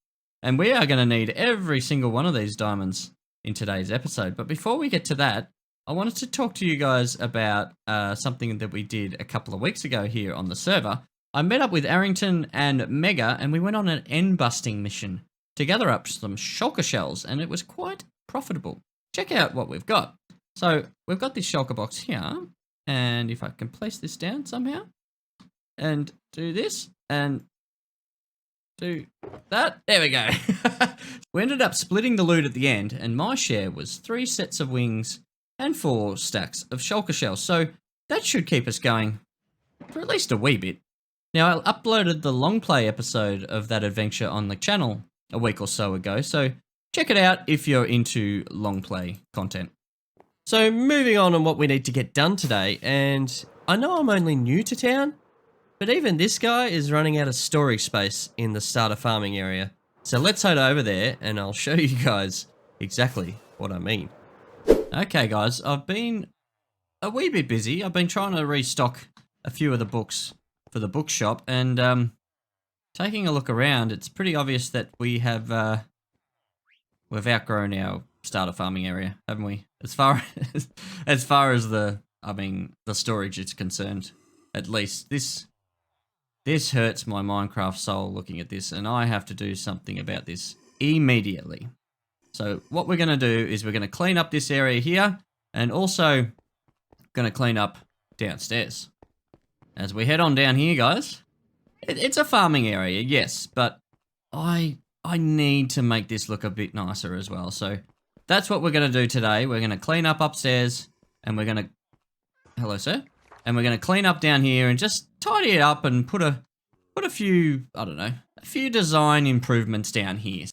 And we are going to need every single one of these diamonds in today's episode. But before we get to that, I wanted to talk to you guys about something that we did a couple of weeks ago here on the server. I met up with Arrington and Mega, and we went on an end busting mission to gather up some shulker shells, and it was quite profitable. check out what we've got. So we've got this shulker box here, and if I can place this down somehow, and do this, and do that, there we go. We ended up splitting the loot at the end, and my share was 3 sets of wings and 4 stacks of shulker shells. So that should keep us going for at least a wee bit. Now, I uploaded the long play episode of that adventure on the channel a week or so ago, so check it out if you're into long play content. So moving on what we need to get done today, and I know I'm only new to town, but even this guy is running out of storage space in the starter farming area. So let's head over there and I'll show you guys exactly what I mean. Okay guys, I've been a wee bit busy. I've been trying to restock a few of the books for the bookshop, and taking a look around, it's pretty obvious that we have we've outgrown our starter farming area, haven't we? As far as the storage is concerned, at least. This hurts my Minecraft soul looking at this, and I have to do something about this immediately. So what we're going to do is we're going to clean up this area here, and also going to clean up downstairs. As we head on down here, guys, it's a farming area, yes, but I need to make this look a bit nicer as well. So that's what we're going to do today. We're going to clean up upstairs, and we're going to... Hello, sir. And we're going to clean up down here and just tidy it up and put a few, I don't know, a few design improvements down here.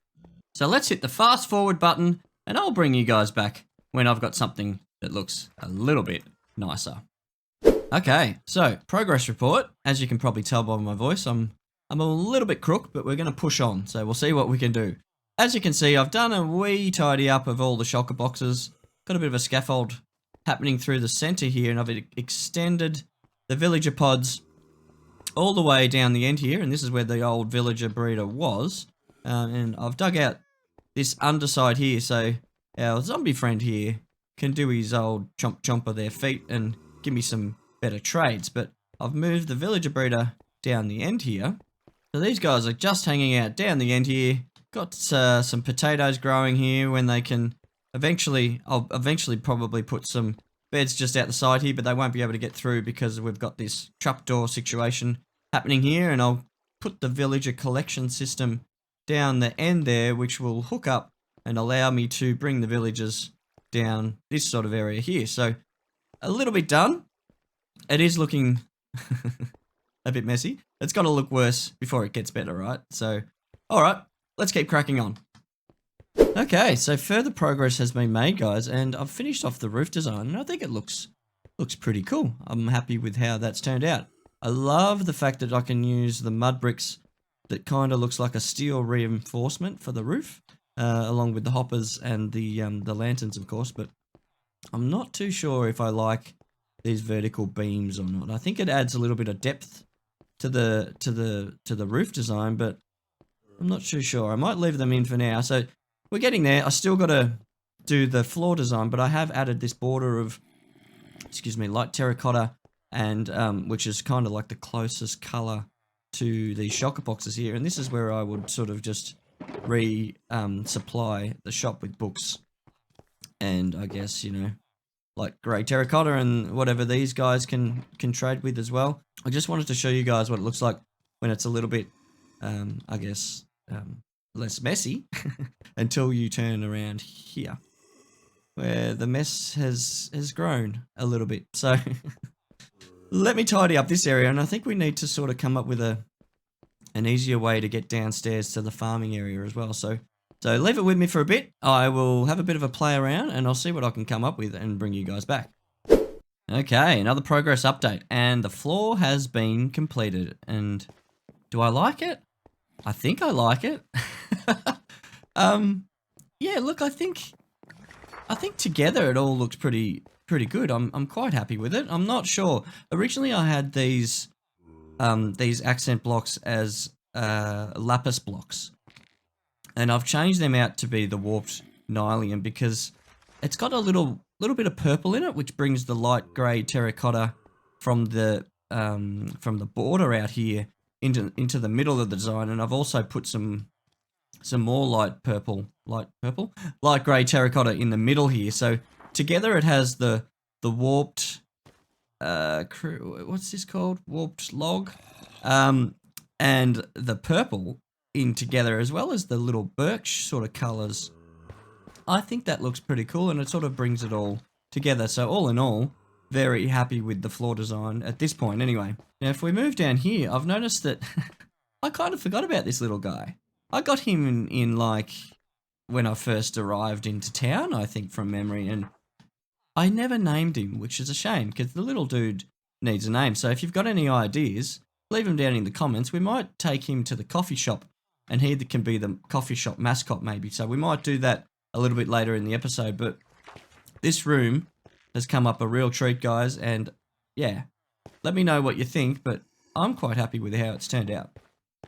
So let's hit the fast forward button, and I'll bring you guys back when I've got something that looks a little bit nicer. Okay, so progress report. As you can probably tell by my voice, I'm a little bit crook, but we're going to push on. So we'll see what we can do. As you can see, I've done a wee tidy up of all the shulker boxes. Got a bit of a scaffold happening through the center here, and I've extended the villager pods all the way down the end here, and this is where the old villager breeder was. And I've dug out this underside here, so our zombie friend here can do his old chomp chomp of their feet and give me some better trades. But I've moved the villager breeder down the end here, so these guys are just hanging out down the end here. Got some potatoes growing here when they can... I'll eventually probably put some beds just out the side here, but they won't be able to get through because we've got this trapdoor situation happening here, and I'll put the villager collection system down the end there, which will hook up and allow me to bring the villagers down this sort of area here. So a little bit done. It is looking a bit messy. It's got to look worse before it gets better, right? So, all right, let's keep cracking on. Okay, so further progress has been made, guys, and I've finished off the roof design, and I think it looks pretty cool. I'm happy with how that's turned out. I love the fact that I can use the mud bricks that kind of looks like a steel reinforcement for the roof, along with the hoppers and the lanterns, of course. But I'm not too sure if I like these vertical beams or not. I think it adds a little bit of depth to the roof design, but I'm not too sure. I might leave them in for now. So we're getting there. I still got to do the floor design, but I have added this border of, light terracotta, and which is kind of like the closest color to the shulker boxes here. And this is where I would sort of just supply the shop with books, and I guess, you know, like grey terracotta and whatever these guys can trade with as well. I just wanted to show you guys what it looks like when it's a little bit, I guess, less messy until you turn around here, where the mess has grown a little bit. So let me tidy up this area, and I think we need to sort of come up with an easier way to get downstairs to the farming area as well. So leave it with me for a bit. I will have a bit of a play around, and I'll see what I can come up with and bring you guys back. Okay, another progress update, and the floor has been completed. And do I like it? I think I like it. Yeah, look, I think together it all looks pretty good. I'm quite happy with it. I'm not sure. Originally I had these accent blocks as lapis blocks, and I've changed them out to be the warped nylium because it's got a little bit of purple in it, which brings the light grey terracotta from the border out here into the middle of the design. And I've also put some some more light grey terracotta in the middle here. So together it has the warped, what's this called? Warped log, and the purple in together, as well as the little birch sort of colours. I think that looks pretty cool, and it sort of brings it all together. So all in all, very happy with the floor design at this point anyway. Now if we move down here, I've noticed that I kind of forgot about this little guy. I got him in like when I first arrived into town, I think, from memory, and I never named him, which is a shame because the little dude needs a name. So if you've got any ideas, leave them down in the comments. We might take him to the coffee shop and he can be the coffee shop mascot maybe. So we might do that a little bit later in the episode, but this room has come up a real treat, guys, and yeah, let me know what you think, but I'm quite happy with how it's turned out.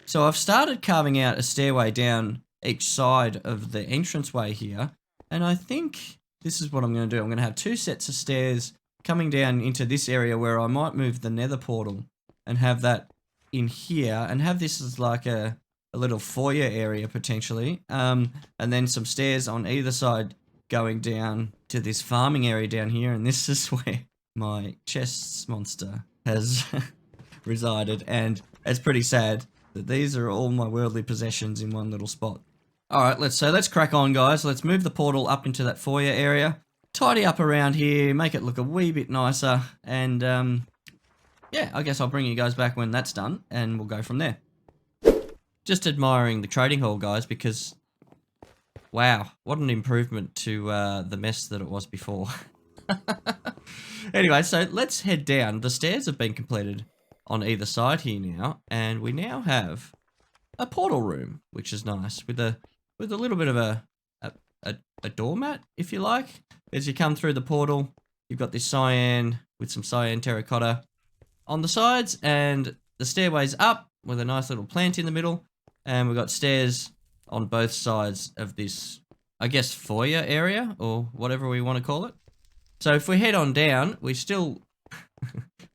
So I've started carving out a stairway down each side of the entranceway here, and I think this is what I'm going to do. I'm going to have 2 sets of stairs coming down into this area where I might move the nether portal and have that in here, and have this as like a little foyer area potentially, and then some stairs on either side going down to this farming area down here, and this is where my chest monster has resided, and it's pretty sad that these are all my worldly possessions in one little spot. Alright, let's crack on, guys. Let's move the portal up into that foyer area, tidy up around here, make it look a wee bit nicer, and yeah, I guess I'll bring you guys back when that's done, and we'll go from there. Just admiring the trading hall, guys, because wow, what an improvement to the mess that it was before. Anyway, so let's head down. The stairs have been completed on either side here now, and we now have a portal room, which is nice, with a little bit of a doormat, if you like. As you come through the portal, you've got this cyan with some cyan terracotta on the sides, and the stairway's up with a nice little plant in the middle, and we've got stairs on both sides of this, I guess, foyer area, or whatever we want to call it. So if we head on down, we still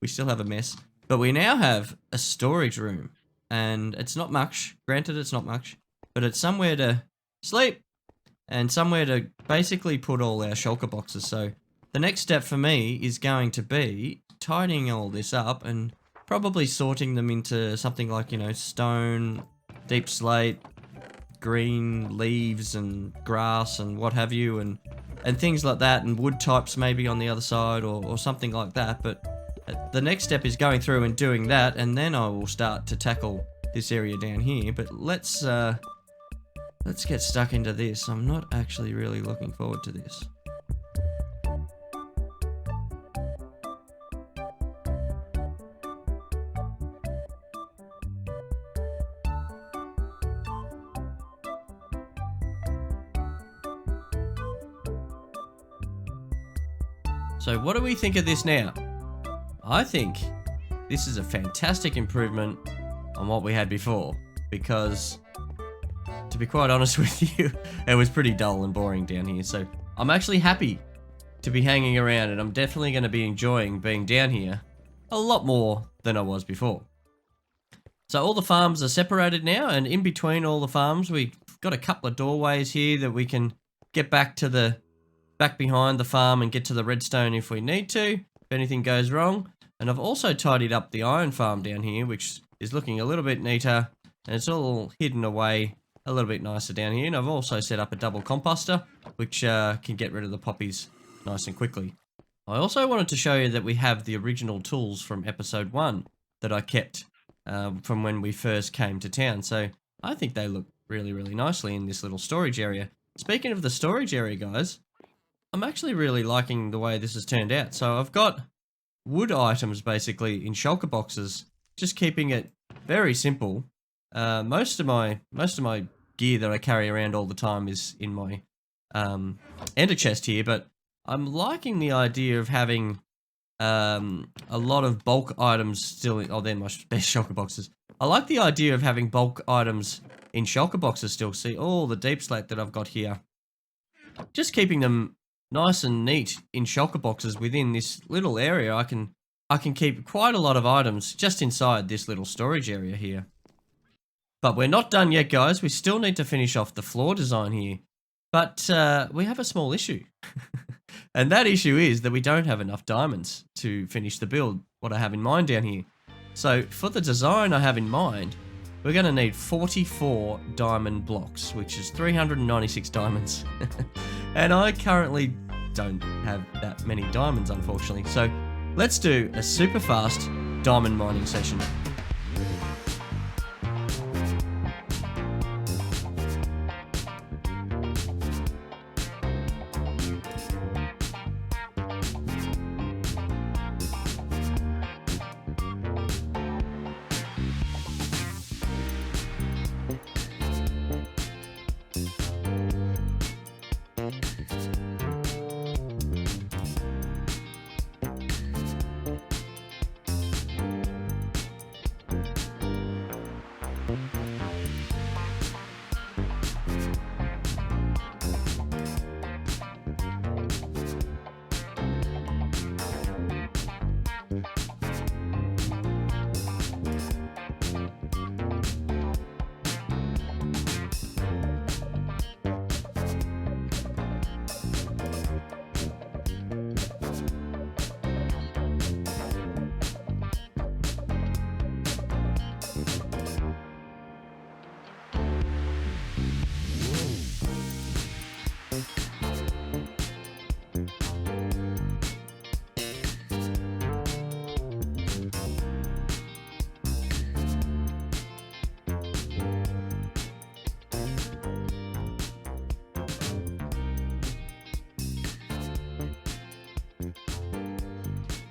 have a mess, but we now have a storage room, and it's not much. Granted, it's not much, but it's somewhere to sleep and somewhere to basically put all our shulker boxes. So the next step for me is going to be tidying all this up and probably sorting them into something like, you know, stone, deep slate, green leaves and grass and what have you, and things like that, and wood types maybe on the other side, or something like that. But the next step is going through and doing that, and then I will start to tackle this area down here. But let's get stuck into this. I'm not actually really looking forward to this. So what do we think of this now? I think this is a fantastic improvement on what we had before, because to be quite honest with you, it was pretty dull and boring down here. So I'm actually happy to be hanging around, and I'm definitely going to be enjoying being down here a lot more than I was before. So all the farms are separated now, and in between all the farms we've got a couple of doorways here that we can get back behind the farm and get to the redstone if we need to, if anything goes wrong. And I've also tidied up the iron farm down here, which is looking a little bit neater, and it's all hidden away a little bit nicer down here. And I've also set up a double composter, which can get rid of the poppies nice and quickly. I also wanted to show you that we have the original tools from episode 1 that I kept from when we first came to town. So I think they look really, really nicely in this little storage area. Speaking of the storage area, guys, I'm actually really liking the way this has turned out. So I've got wood items basically in shulker boxes, just keeping it very simple. Most of my gear that I carry around all the time is in my ender chest here, but I'm liking the idea of having a lot of bulk items still in, oh, they're my best shulker boxes. I like the idea of having bulk items in shulker boxes still. See all the deep slate that I've got here. Just keeping them nice and neat in shulker boxes within this little area. I can keep quite a lot of items just inside this little storage area here. But we're not done yet, guys. We still need to finish off the floor design here. But we have a small issue. And that issue is that we don't have enough diamonds to finish the build, what I have in mind down here. So for the design I have in mind, we're going to need 44 diamond blocks, which is 396 diamonds. And I currently don't have that many diamonds, unfortunately. So let's do a super fast diamond mining session.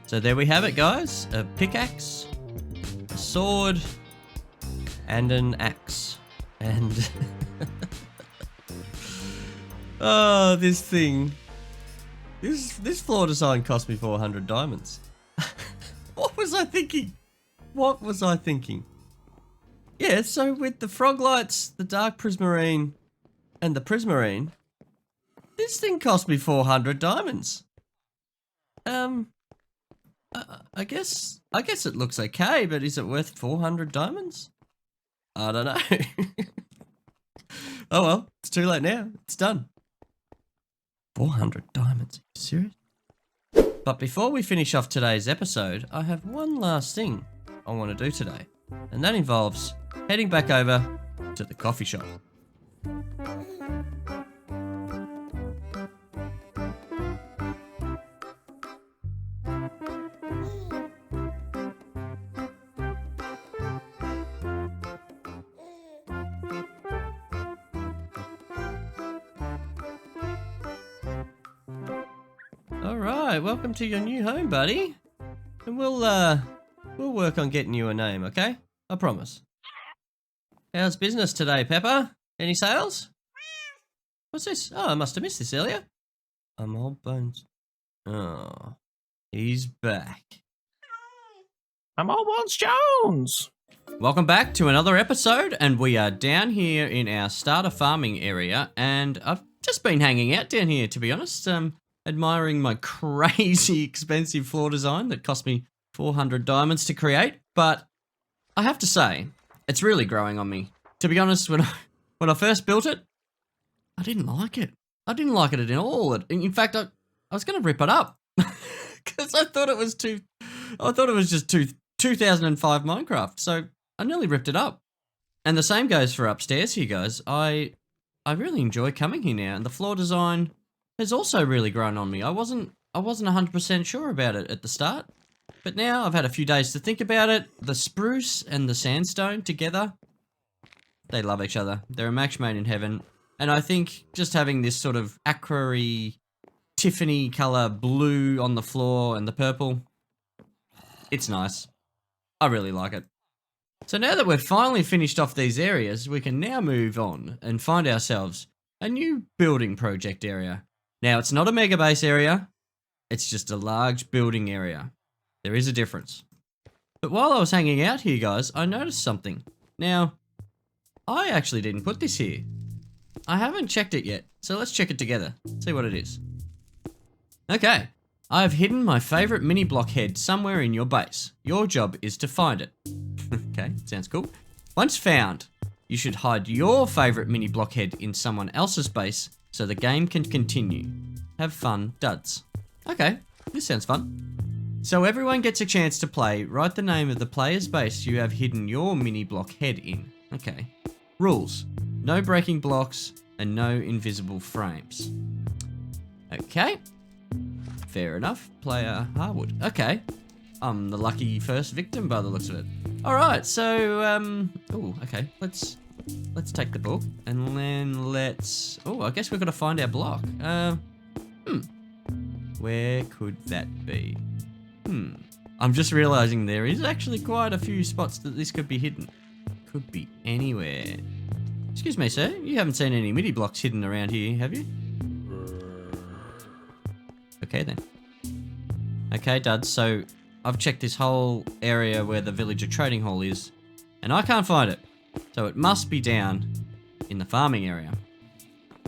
So there we have it, guys. A pickaxe, a sword, and an axe. And oh, this thing. This floor design cost me 400 diamonds. What was I thinking? What was I thinking? Yeah, so with the frog lights, the dark prismarine, and the prismarine, this thing cost me 400 diamonds. I guess it looks okay, but is it worth 400 diamonds? I don't know. Oh well, it's too late now. It's done. 400 diamonds. Are you serious? But before we finish off today's episode, I have one last thing I want to do today, and that involves heading back over to the coffee shop. Alright, welcome to your new home, buddy. And we'll work on getting you a name, okay? I promise. How's business today, Pepper? Any sales? What's this? Oh, I must have missed this earlier. I'm old bones. Oh, he's back. I'm all Bones Jones. Welcome back to another episode, and we are down here in our starter farming area, and I've just been hanging out down here, to be honest, admiring my crazy expensive floor design that cost me 400 diamonds to create, but I have to say, it's really growing on me. To be honest, when I first built it, I didn't like it. I didn't like it at all. In fact, I was going to rip it up because I thought it was just 2005 Minecraft, so I nearly ripped it up. And the same goes for upstairs here, guys. I really enjoy coming here now, and the floor design has also really grown on me. I wasn't 100% sure about it at the start, but now I've had a few days to think about it. The spruce and the sandstone together, they love each other. They're a match made in heaven. And I think just having this sort of aquary Tiffany color blue on the floor and the purple, it's nice. I really like it. So now that we've finally finished off these areas, we can now move on and find ourselves a new building project area. Now, it's not a mega base area, it's just a large building area. There is a difference. But while I was hanging out here, guys, I noticed something. Now, I actually didn't put this here. I haven't checked it yet, so let's check it together, see what it is. Okay, I have hidden my favorite mini block head somewhere in your base. Your job is to find it. Okay, sounds cool. Once found, you should hide your favorite mini block head in someone else's base so the game can continue. Have fun, duds. Okay, this sounds fun. So everyone gets a chance to play. Write the name of the player's base you have hidden your mini block head in. Okay. Rules. No breaking blocks and no invisible frames. Okay. Fair enough. Player Harwould. Okay. I'm the lucky first victim by the looks of it. Alright, so, oh, okay. Let's take the book and then let's... Oh, I guess we've got to find our block. Where could that be? I'm just realizing there is actually quite a few spots that this could be hidden. Could be anywhere. Excuse me, sir. You haven't seen any mini blocks hidden around here, have you? Okay, then. Okay, duds. So, I've checked this whole area where the villager trading hall is, and I can't find it. So, it must be down in the farming area.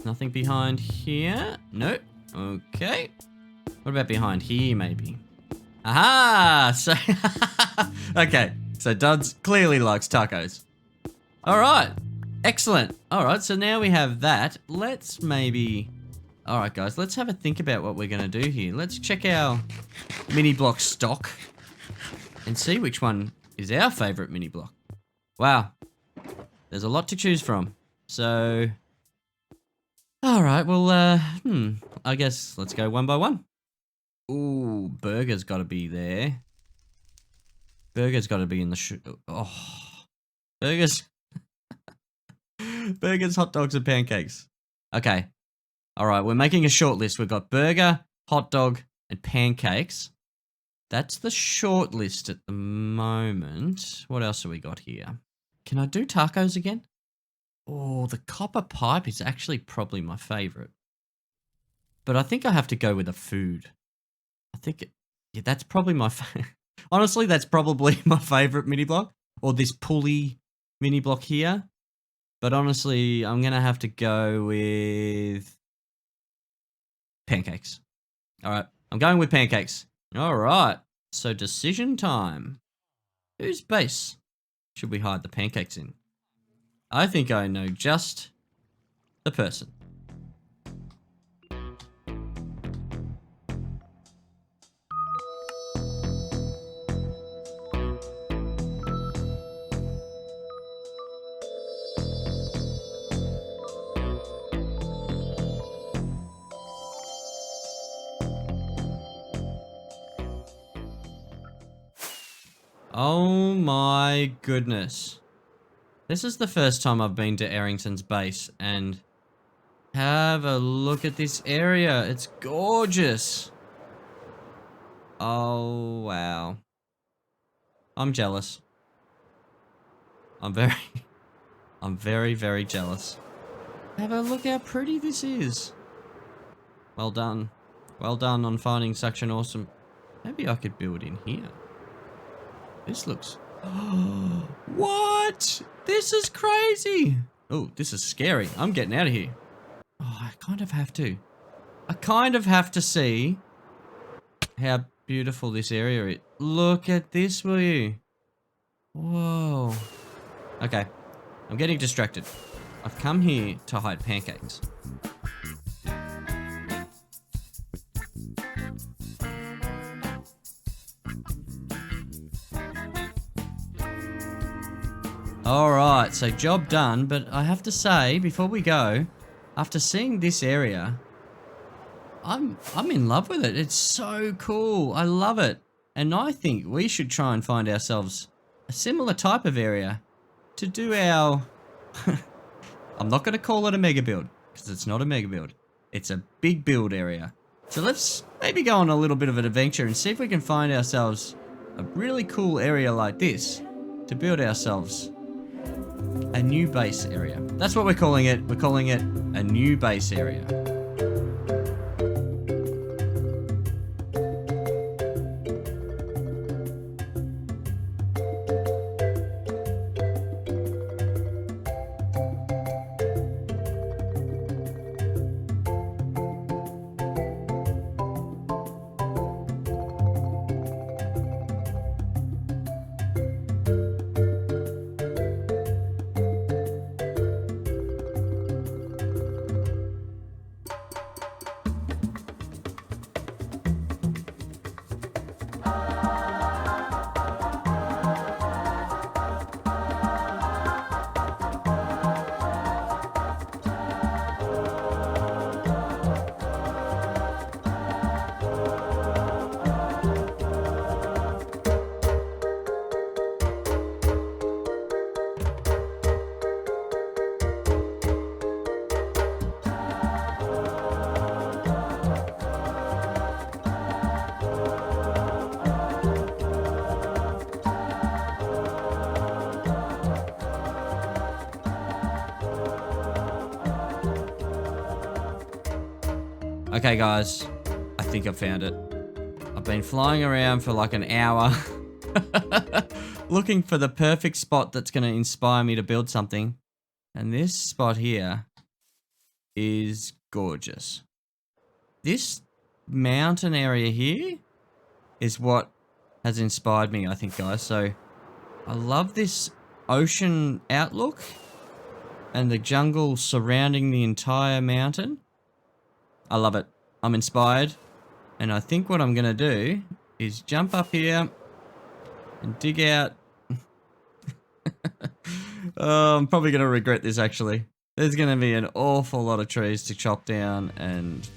Nothing behind here? Nope. Okay. What about behind here, maybe? Aha! So, okay. So, duds clearly likes tacos. All right. Excellent. All right. So, now we have that. Let's maybe... All right, guys. Let's have a think about what we're going to do here. Let's check our mini block stock and see which one is our favorite mini block. Wow. There's a lot to choose from. So... All right. Well, I guess let's go one by one. Ooh, burger's got to be there. Burger's got to be in the burgers. Burgers, hot dogs, and pancakes. Okay. All right, we're making a short list. We've got burger, hot dog, and pancakes. That's the short list at the moment. What else have we got here? Can I do tacos again? Oh, the copper pipe is actually probably my favorite. But I think I have to go with a food. I think, yeah, that's probably my honestly, that's probably my favorite mini block. Or this pulley mini block here. But honestly, I'm going to have to go with pancakes. All right, I'm going with pancakes. All right, so decision time. Whose base should we hide the pancakes in? I think I know just the person. Oh my goodness. This is the first time I've been to Arrington's base, and have a look at this area. It's gorgeous. Oh, wow. I'm jealous. I'm very, very jealous. Have a look how pretty this is. Well done. Well done on finding such an awesome... Maybe I could build in here. This looks... What? This is crazy. Oh, this is scary. I'm getting out of here. Oh, I kind of have to. I kind of have to see how beautiful this area is. Look at this, will you? Whoa. Okay. I'm getting distracted. I've come here to hide pancakes. Alright, so job done, but I have to say, before we go, after seeing this area, I'm in love with it. It's so cool. I love it. And I think we should try and find ourselves a similar type of area to do our... I'm not going to call it a mega build, because it's not a mega build. It's a big build area. So let's maybe go on a little bit of an adventure and see if we can find ourselves a really cool area like this to build ourselves a new base area. That's what we're calling it. We're calling it a new base area. Okay, guys. I think I've found it. I've been flying around for like an hour looking for the perfect spot that's going to inspire me to build something. And this spot here is gorgeous. This mountain area here is what has inspired me, I think, guys. So I love this ocean outlook and the jungle surrounding the entire mountain. I love it. I'm inspired. And I think what I'm going to do is jump up here and dig out. Oh, I'm probably going to regret this, actually. There's going to be an awful lot of trees to chop down and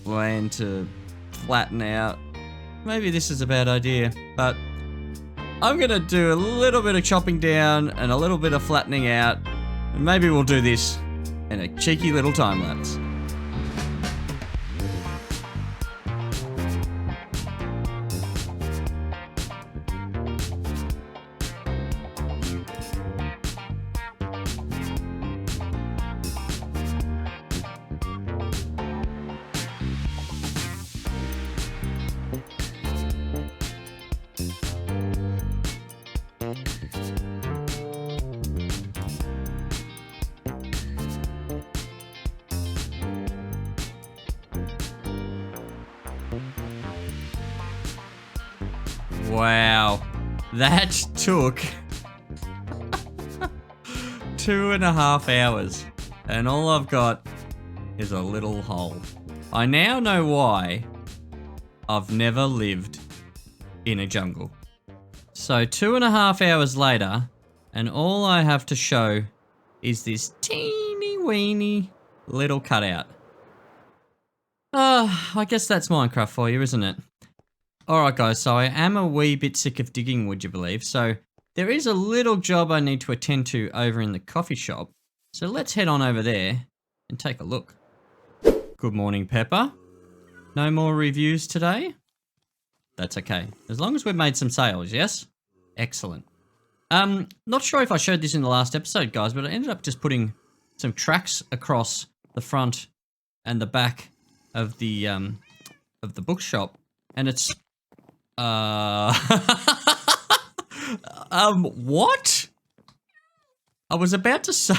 land to flatten out. Maybe this is a bad idea, but I'm going to do a little bit of chopping down and a little bit of flattening out. And maybe we'll do this in a cheeky little time lapse. Wow, that took 2.5 hours, and all I've got is a little hole. I now know why I've never lived in a jungle. So 2.5 hours later, and all I have to show is this teeny weeny little cutout. I guess that's Minecraft for you, isn't it? Alright guys, so I am a wee bit sick of digging, would you believe? So there is a little job I need to attend to over in the coffee shop. So let's head on over there and take a look. Good morning, Pepper. No more reviews today? That's okay. As long as we've made some sales, yes? Excellent. Not sure if I showed this in the last episode, guys, but I ended up just putting some tracks across the front and the back of the bookshop. And it's what? I was about to say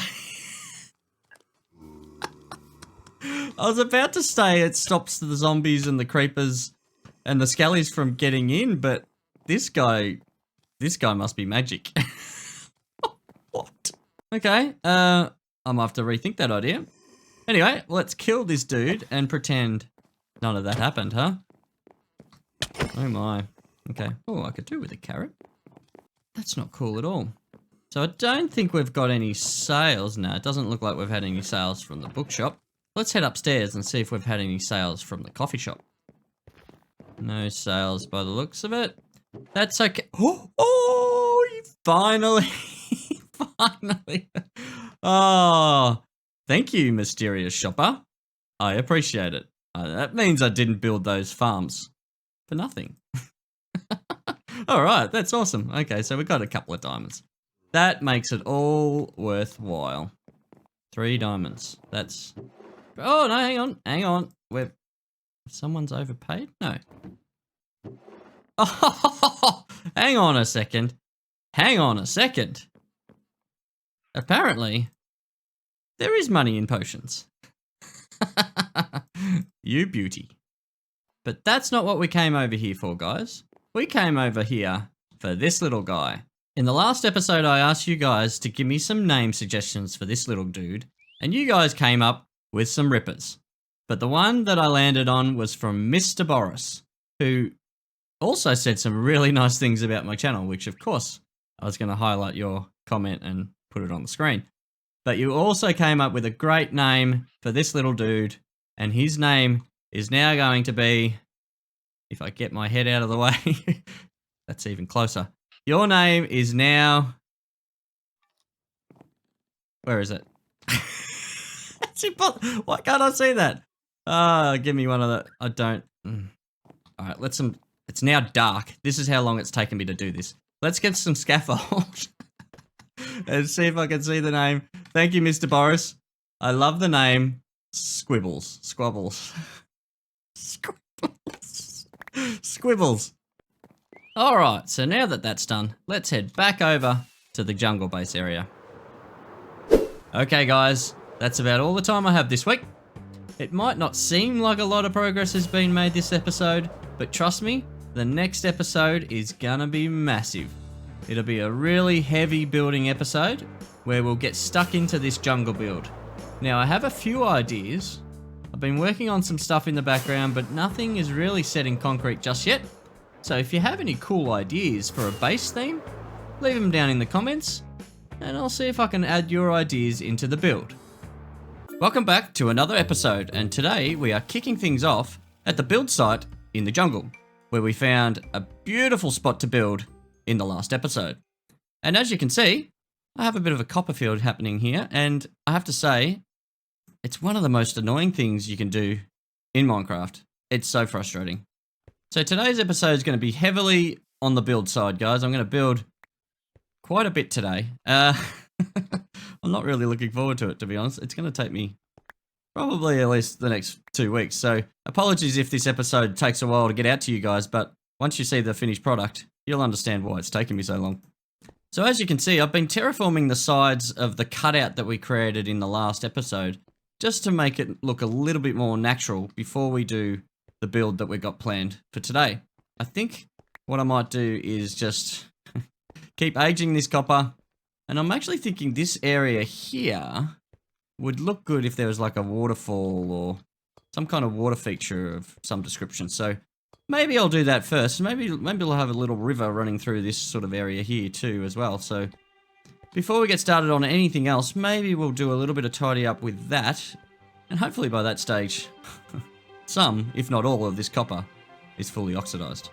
it stops the zombies and the creepers and the skellies from getting in, but this guy must be magic. What? Okay, I'm gonna have to rethink that idea. Anyway, let's kill this dude and pretend none of that happened, huh? Oh my. Okay. Oh, I could do with a carrot. That's not cool at all. So I don't think we've got any sales. No, it doesn't look like we've had any sales from the bookshop. Let's head upstairs and see if we've had any sales from the coffee shop. No sales by the looks of it. That's okay. Oh, you finally, finally. Oh, thank you, mysterious shopper. I appreciate it. That means I didn't build those farms for nothing. All right, that's awesome. Okay, so we got a couple of diamonds. That makes it all worthwhile. 3 diamonds. That's... Oh, no, hang on. Someone's overpaid? No. Oh, hang on a second. Apparently, there is money in potions. You beauty. But that's not what we came over here for, guys. We came over here for this little guy. In the last episode, I asked you guys to give me some name suggestions for this little dude, and you guys came up with some rippers. But the one that I landed on was from Mr. Boris, who also said some really nice things about my channel, which of course I was going to highlight your comment and put it on the screen. But you also came up with a great name for this little dude, and his name is now going to be, if I get my head out of the way, that's even closer. Your name is now, where is it? Why can't I see that? Give me one of the, I don't. All right, it's now dark. This is how long it's taken me to do this. Let's get some scaffold and see if I can see the name. Thank you, Mr. Boris. I love the name Squibbles. Squibbles. Squibbles. All right, so now that that's done, let's head back over to the jungle base area. Okay, guys, that's about all the time I have this week. It might not seem like a lot of progress has been made this episode, but trust me, the next episode is gonna be massive. It'll be a really heavy building episode where we'll get stuck into this jungle build. Now, I have a few ideas. I've been working on some stuff in the background, but nothing is really set in concrete just yet. So if you have any cool ideas for a base theme, leave them down in the comments, and I'll see if I can add your ideas into the build. Welcome back to another episode, and today we are kicking things off at the build site in the jungle, where we found a beautiful spot to build in the last episode. And as you can see, I have a bit of a copper field happening here, and I have to say, it's one of the most annoying things you can do in Minecraft. It's so frustrating. So today's episode is going to be heavily on the build side, guys. I'm going to build quite a bit today. I'm not really looking forward to it, to be honest. It's going to take me probably at least the next 2 weeks. So apologies if this episode takes a while to get out to you guys, but once you see the finished product, you'll understand why it's taken me so long. So as you can see, I've been terraforming the sides of the cutout that we created in the last episode, just to make it look a little bit more natural before we do the build that we got planned for today. I think what I might do is just keep aging this copper, and I'm actually thinking this area here would look good if there was like a waterfall or some kind of water feature of some description. So maybe I'll do that first. Maybe we'll have a little river running through this sort of area here too as well. So before we get started on anything else, maybe we'll do a little bit of tidy up with that, and hopefully by that stage some, if not all, of this copper is fully oxidized.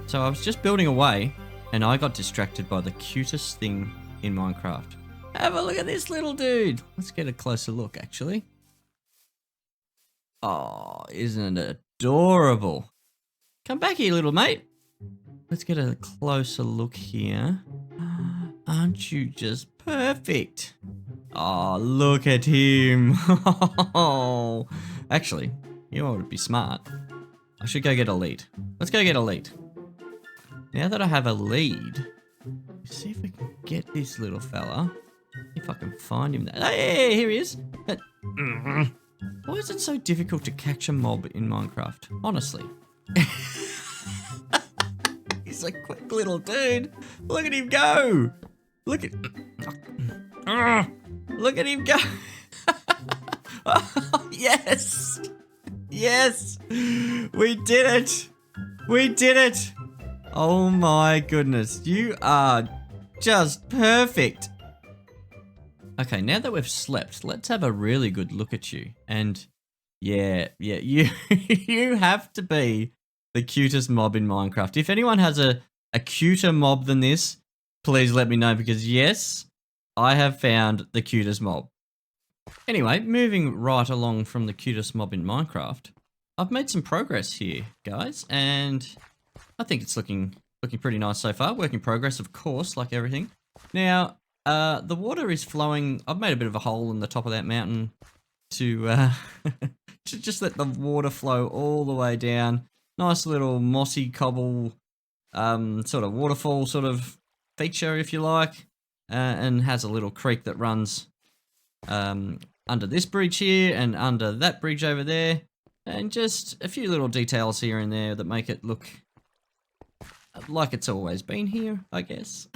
So I was just building away, and I got distracted by the cutest thing in Minecraft. Have a look at this little dude. Let's get a closer look, actually. Oh, isn't it adorable? Come back here, little mate. Let's get a closer look here. Aren't you just perfect? Oh, look at him. Actually, you know what would be smart? I should go get a lead. Let's go get a lead. Now that I have a lead, let's see if we can get this little fella. If I can find him there. Hey, here he is. Why is it so difficult to catch a mob in Minecraft? Honestly. He's a quick little dude. Look at him go. Look at him go. Oh, yes. Yes. We did it. We did it. Oh my goodness. You are just perfect. Okay, now that we've slept, let's have a really good look at you. And yeah, you you have to be the cutest mob in Minecraft. If anyone has a cuter mob than this, please let me know, because yes, I have found the cutest mob. Anyway, moving right along from the cutest mob in Minecraft, I've made some progress here, guys, and I think it's looking pretty nice so far. Work in progress, of course, like everything. Now, the water is flowing. I've made a bit of a hole in the top of that mountain to just let the water flow all the way down. Nice little mossy cobble sort of waterfall sort of feature, if you like, and has a little creek that runs under this bridge here and under that bridge over there, and just a few little details here and there that make it look like it's always been here, I guess.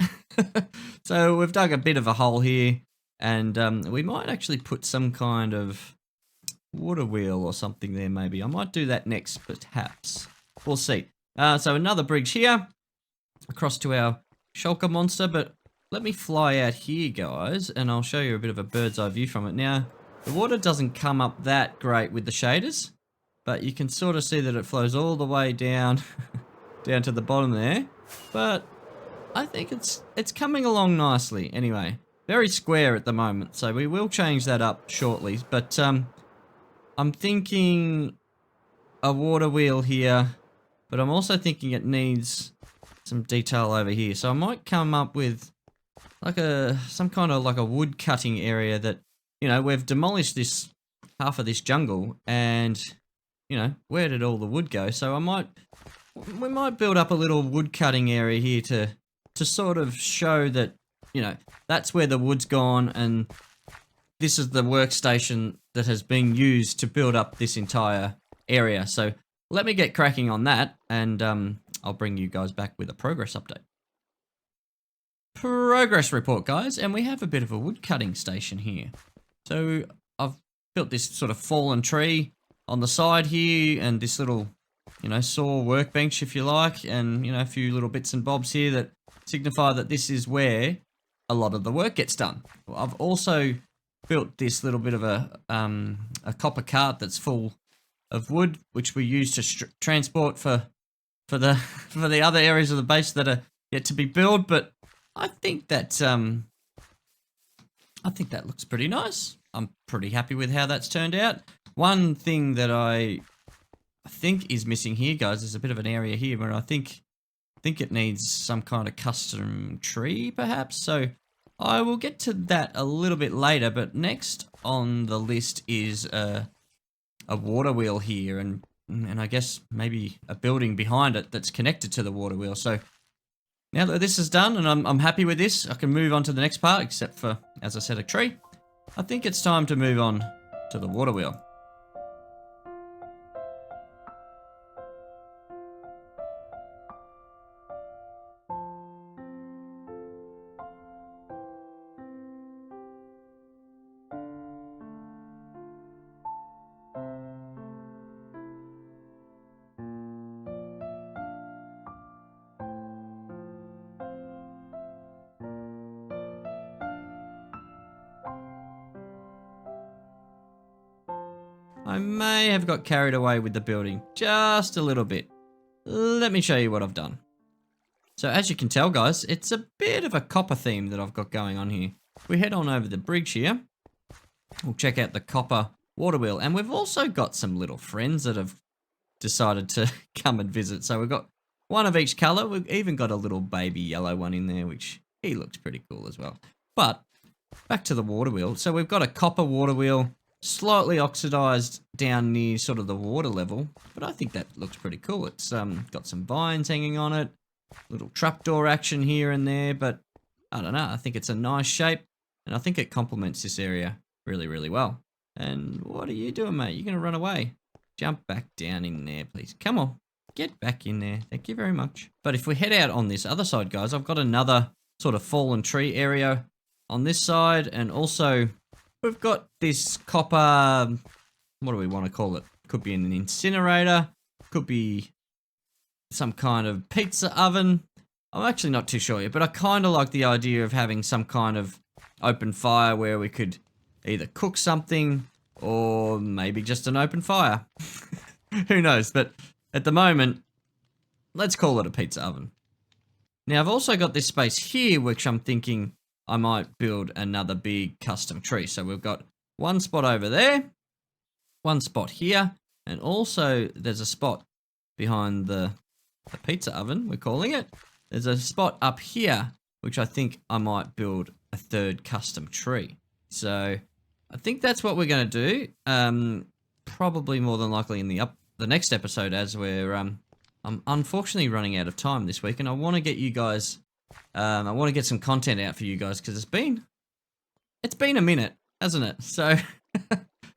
So we've dug a bit of a hole here, and we might actually put some kind of water wheel or something there maybe. I might do that next, perhaps. We'll see. So another bridge here, across to our shulker monster, but let me fly out here, guys, and I'll show you a bit of a bird's eye view from it. Now, the water doesn't come up that great with the shaders, but you can sort of see that it flows all the way down, to the bottom there. But I think it's coming along nicely. Anyway, very square at the moment, so we will change that up shortly. But I'm thinking a water wheel here, but I'm also thinking it needs some detail over here. So I might come up with like some kind of like a wood cutting area that, you know, we've demolished this half of this jungle, and you know, where did all the wood go? So we might build up a little wood cutting area here to sort of show that, you know, that's where the wood's gone, and this is the workstation that has been used to build up this entire area. So let me get cracking on that, and I'll bring you guys back with a progress update. Progress report, guys, and we have a bit of a wood cutting station here. So I've built this sort of fallen tree on the side here, and this little, you know, saw workbench, if you like, and, you know, a few little bits and bobs here that signify that this is where a lot of the work gets done. I've also built this little bit of a copper cart that's full of wood, which we use to transport for the other areas of the base that are yet to be built. But I think that looks pretty nice. I'm pretty happy with how that's turned out. One thing that I think is missing here, guys, is a bit of an area here where I think it needs some kind of custom tree, perhaps. So I will get to that a little bit later. But next on the list is a water wheel here, and I guess maybe a building behind it that's connected to the water wheel. So now that this is done and I'm happy with this, I can move on to the next part, except for, as I said, a tree. I think it's time to move on to the water wheel. I may have got carried away with the building just a little bit. Let me show you what I've done. So as you can tell, guys, it's a bit of a copper theme that I've got going on here. We head on over the bridge here. We'll check out the copper water wheel, and we've also got some little friends that have decided to come and visit. So we've got one of each color. We've even got a little baby yellow one in there, which he looks pretty cool as well. But back to the water wheel. So we've got a copper water wheel, slightly oxidized down near sort of the water level, but I think that looks pretty cool. It's got some vines hanging on it, little trapdoor action here and there, but I don't know, I think it's a nice shape, and I think it complements this area really, really well. And what are you doing, mate? You're going to run away. Jump back down in there, please. Come on, get back in there. Thank you very much. But if we head out on this other side, guys, I've got another sort of fallen tree area on this side, and also we've got this copper, what do we want to call it? Could be an incinerator, could be some kind of pizza oven. I'm actually not too sure yet, but I kind of like the idea of having some kind of open fire where we could either cook something or maybe just an open fire. Who knows? But at the moment, let's call it a pizza oven. Now, I've also got this space here, which I'm thinking I might build another big custom tree. So we've got one spot over there, one spot here, and also there's a spot behind the pizza oven, we're calling it. There's a spot up here, which I think I might build a third custom tree. So I think that's what we're going to do. Probably more than likely in the next episode, as we're I'm unfortunately running out of time this week, and I want to get you guys. I want to get some content out for you guys because it's been a minute, hasn't it? So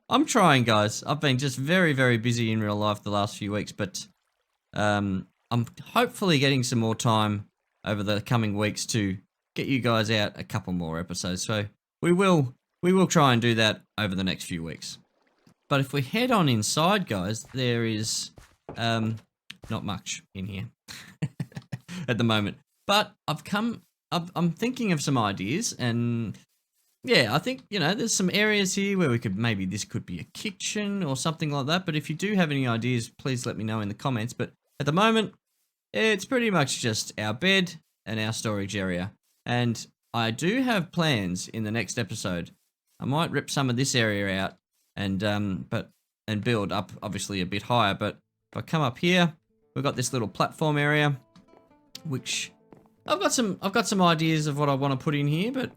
I'm trying, guys. I've been just very, very busy in real life the last few weeks, but I'm hopefully getting some more time over the coming weeks to get you guys out a couple more episodes. So we will try and do that over the next few weeks. But if we head on inside, guys, there is not much in here at the moment. But I'm thinking of some ideas, and yeah, I think, you know, there's some areas here where maybe this could be a kitchen or something like that. But if you do have any ideas, please let me know in the comments. But at the moment, it's pretty much just our bed and our storage area. And I do have plans in the next episode. I might rip some of this area out and build up obviously a bit higher. But if I come up here, we've got this little platform area, which I've got some ideas of what I want to put in here. But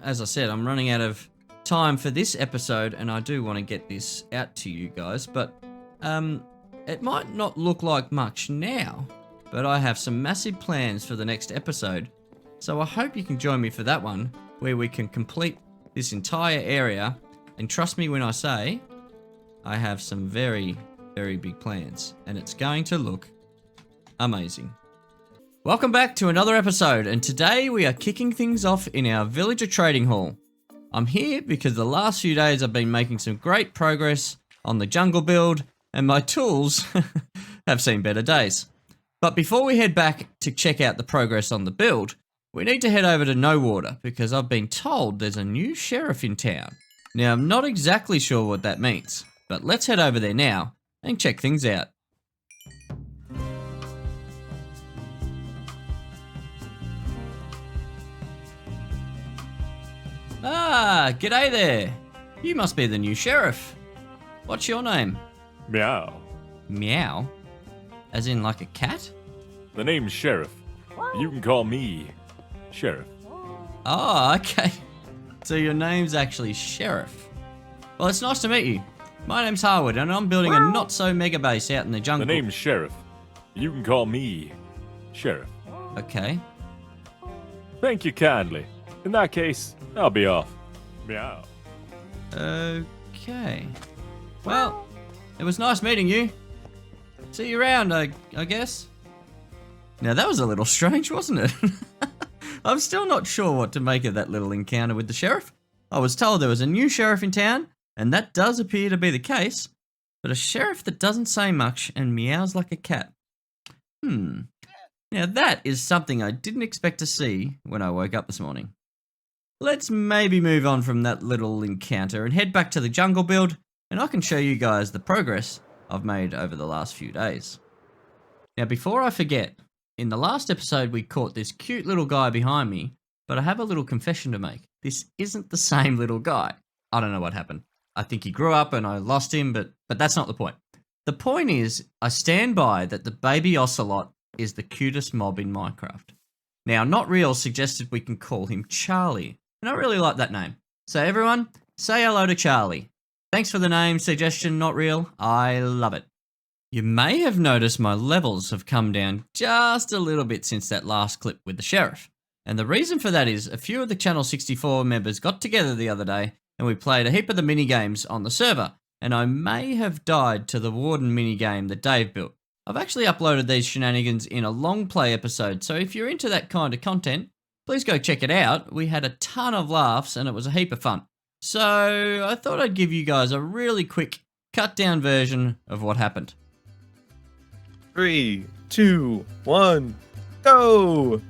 as I said, I'm running out of time for this episode, and I do want to get this out to you guys. But it might not look like much now, but I have some massive plans for the next episode. So I hope you can join me for that one, where we can complete this entire area. And trust me when I say, I have some very, very big plans, and it's going to look amazing. Welcome back to another episode, and today we are kicking things off in our villager trading hall. I'm here because the last few days I've been making some great progress on the jungle build, and my tools have seen better days. But before we head back to check out the progress on the build, we need to head over to No Water because I've been told there's a new sheriff in town. Now, I'm not exactly sure what that means, but let's head over there now and check things out. Ah, g'day there. You must be the new sheriff. What's your name? Meow. Meow? As in like a cat? The name's Sheriff. You can call me Sheriff. Oh, okay. So your name's actually Sheriff. Well, it's nice to meet you. My name's Harwould, and I'm building a not-so-mega base out in the jungle. The name's Sheriff. You can call me Sheriff. Okay. Thank you kindly. In that case, I'll be off. Meow. Okay. Well, it was nice meeting you. See you around, I guess. Now, that was a little strange, wasn't it? I'm still not sure what to make of that little encounter with the sheriff. I was told there was a new sheriff in town, and that does appear to be the case. But a sheriff that doesn't say much and meows like a cat. Now, that is something I didn't expect to see when I woke up this morning. Let's maybe move on from that little encounter and head back to the jungle build, and I can show you guys the progress I've made over the last few days. Now, before I forget, in the last episode we caught this cute little guy behind me, but I have a little confession to make. This isn't the same little guy. I don't know what happened. I think he grew up and I lost him, but that's not the point. The point is, I stand by that the baby ocelot is the cutest mob in Minecraft. Now, Not Real suggested we can call him Charlie, and I really like that name. So everyone, say hello to Charlie. Thanks for the name suggestion, Not Real. I love it. You may have noticed my levels have come down just a little bit since that last clip with the sheriff. And the reason for that is a few of the Channel64 members got together the other day and we played a heap of the mini-games on the server. And I may have died to the Warden mini-game that Dave built. I've actually uploaded these shenanigans in a long play episode, so if you're into that kind of content, please go check it out. We had a ton of laughs and it was a heap of fun. So I thought I'd give you guys a really quick cut down version of what happened. 3, 2, 1, go!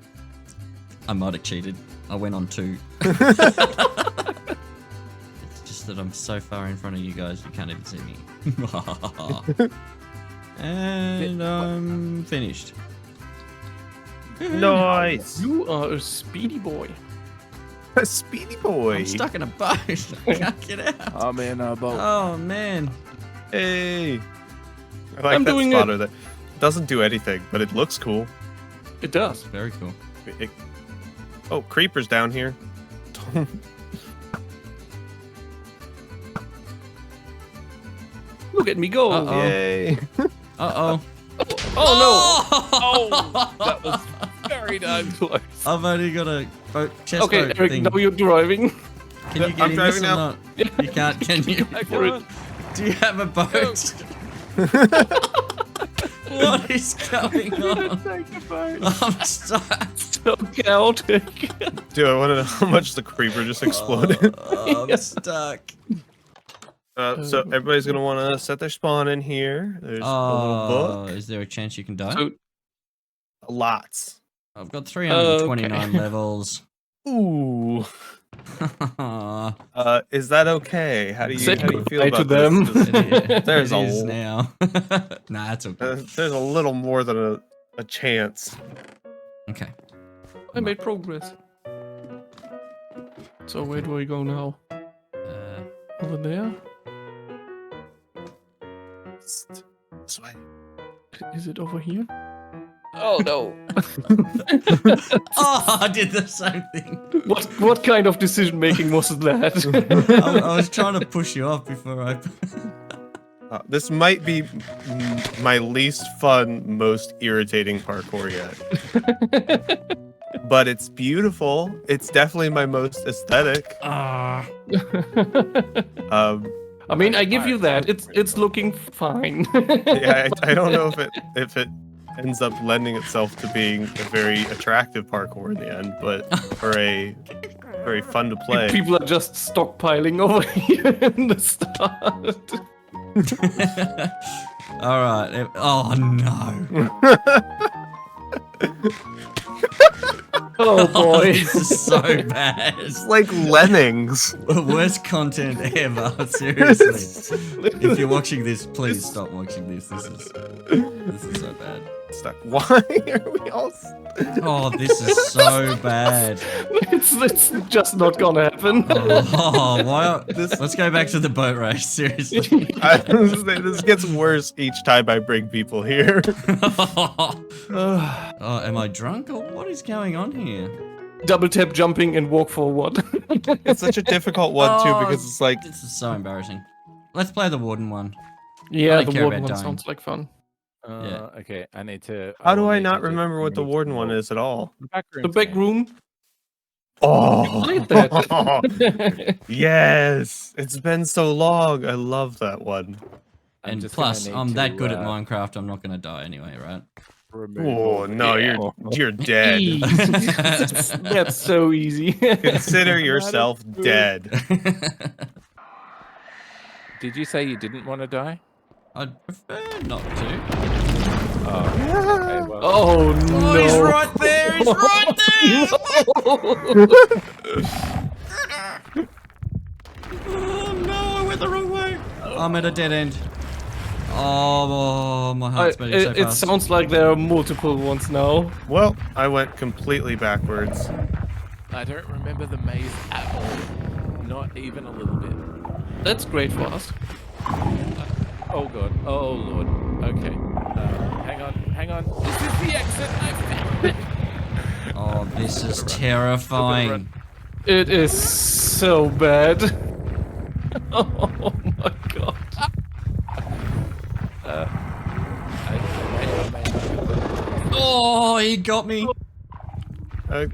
I might have cheated. I went on 2. It's just that I'm so far in front of you guys, you can't even see me. And I'm finished. Nice! You are a speedy boy. A speedy boy! I'm stuck in a boat. I can't get out. I'm in a boat. Oh, man. Hey! I like I'm that doing spotter that doesn't do anything, but it looks cool. It does. Very cool. Oh, creepers down here. Look at me go. Uh-oh. Yay! Uh-oh. Oh no! Oh, that was very damn close. I've only got a chest Okay, boat Eric, thing. now you're driving. Can you get I'm in this driving or now. not? You can't, can you? Go for it. Do you have a boat? What is going on? Take the boat. I'm stuck. So chaotic. Dude, I want to know how much the creeper just exploded. I'm stuck. So everybody's gonna want to set their spawn in here. There's a little book. Is there a chance you can die? So, Lots. I've got 329 levels. Ooh. Is that okay? How do you Say feel goodbye about to them. this? There's it a is l- now. Nah, it's okay. There's a little more than a chance. Okay. I made progress. So where do we go now? Over there? This way. Is it over here? Oh no. Oh, I did the same thing. What kind of decision making was that? I was trying to push you off before I. This might be my least fun, most irritating parkour yet. But it's beautiful. It's definitely my most aesthetic. I mean, I give you that. It's looking fine. Yeah, I don't know if it ends up lending itself to being a very attractive parkour in the end, but very fun to play. People are just stockpiling over here in the start. All right. Oh no. Oh boy. This is so bad. It's like lemmings. Worst content ever. Seriously. If you're watching this, please stop watching this. This is so bad. Stuck. Why are we all? Oh, this is so bad. It's just not gonna happen. Oh, why? Let's go back to the boat race. Seriously. This gets worse each time I bring people here. Oh, am I drunk or what is going on here? Double tap jumping and walk forward. It's such a difficult one too because it's like This is so embarrassing. Let's play the warden one. Yeah, don't the care warden about one dying. sounds like fun. Yeah. Okay, I need to. how do will I need not to remember what the remove warden one is at all? The back room. The back room. Oh, Played that. yes! It's been so long. I love that one. I'm And just gonna plus, need I'm that to, good at Minecraft, I'm not going to die anyway, right? remove Oh all the- no, you're dead. That's so easy. Consider yourself dead. Did you say you didn't want to die? I'd prefer not to. Oh, okay, well, Oh no! Oh, he's right there! He's right there! Oh no, I went the wrong way. I'm at a dead end. Oh, my heart's beating so It fast. sounds like there are multiple ones now. Well, I went completely backwards. I don't remember the maze at all. Not even a little bit. That's great for us. Oh god. Oh lord. Okay. Hang on. This is the exit. I found it. Oh, this is terrifying. It is so bad. Oh my god. Oh, he got me. Oh,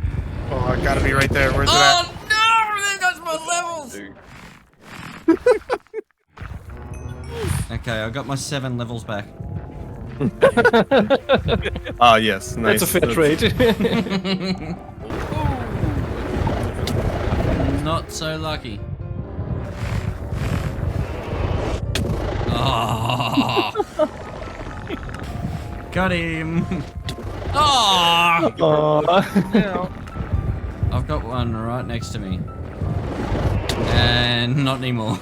I gotta be right there. Where's it at? Oh no, there goes my levels. Okay, I got my 7 levels back. Ah, yes, nice. That's a fair trade. Not so lucky. Oh. Got him. Oh. I've got one right next to me. And not anymore.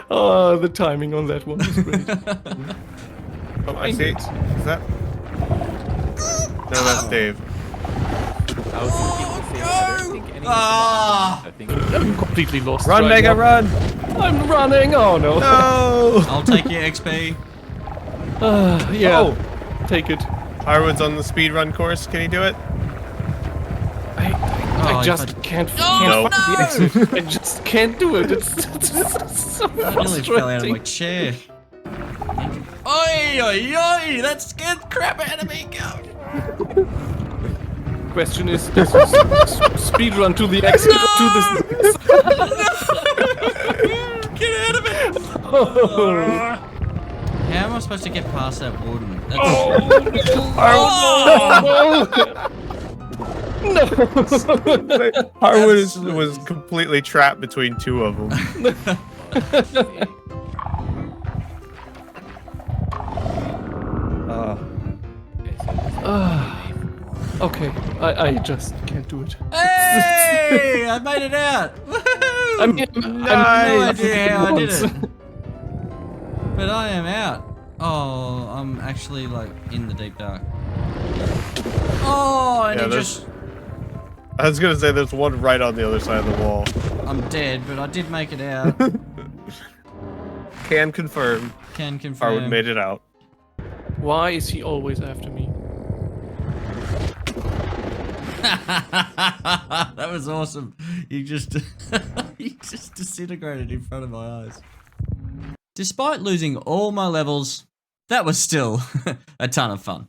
Oh, the timing on that one is great. Oh, I see. Is that? No, that's Dave. I was thinking the same. I don't think any. Ah. I think. I'm completely lost. Run, right Mega, now. run! I'm running. Oh no. No! I'll take your XP. Yeah. Oh, Take it. Harwood's on the speed run course. Can he do it? I just can't No. find the exit. I just can't do it. It's so I nearly fell out of my frustrating. chair. Oi, oi, oi! That scared the crap out of me. Go. Question is, does speed run to the exit or to this? Get out of it! How am I supposed to get past that warden? That's... Harwood was completely trapped between two of them. Okay, I just can't do it. Hey! I made it out! Woohoo! I mean, no idea how I did it. But I am out. Oh, I'm actually like in the deep dark. Oh, and Yeah, he there's- just... I was gonna say there's one right on the other side of the wall. I'm dead, but I did make it out. Can confirm. Can Harwood confirm. made it out. Why is he always after me? That was awesome. You just you just disintegrated in front of my eyes. Despite losing all my levels, that was still a ton of fun.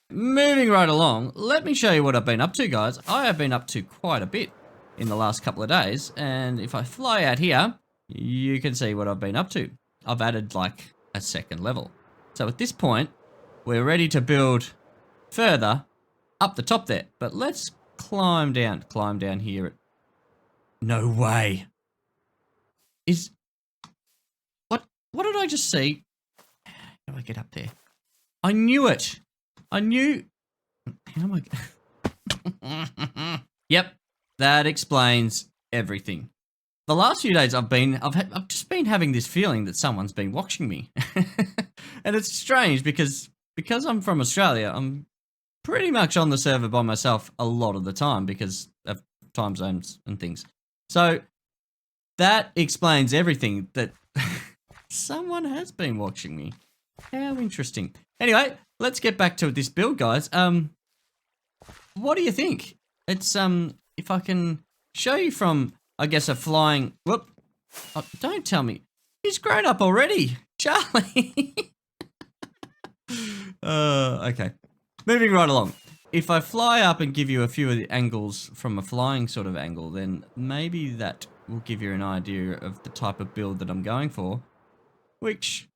Moving right along, let me show you what I've been up to, guys. I have been up to quite a bit in the last couple of days, and if I fly out here, you can see what I've been up to. I've added like a second level. So at this point, we're ready to build further up the top there. But let's climb down here. No way. What did I just see? How do I get up there? I knew it. I knew. How am I? Yep, that explains everything. The last few days I've just been having this feeling that someone's been watching me, and it's strange because I'm from Australia. I'm pretty much on the server by myself a lot of the time because of time zones and things. So that explains everything. That someone has been watching me. How interesting. Anyway, let's get back to this build, guys. What do you think? It's if I can show you from, I guess, a flying. Whoop! Oh, don't tell me he's grown up already, Charlie. Okay. Moving right along. If I fly up and give you a few of the angles from a flying sort of angle, then maybe that will give you an idea of the type of build that I'm going for. Which,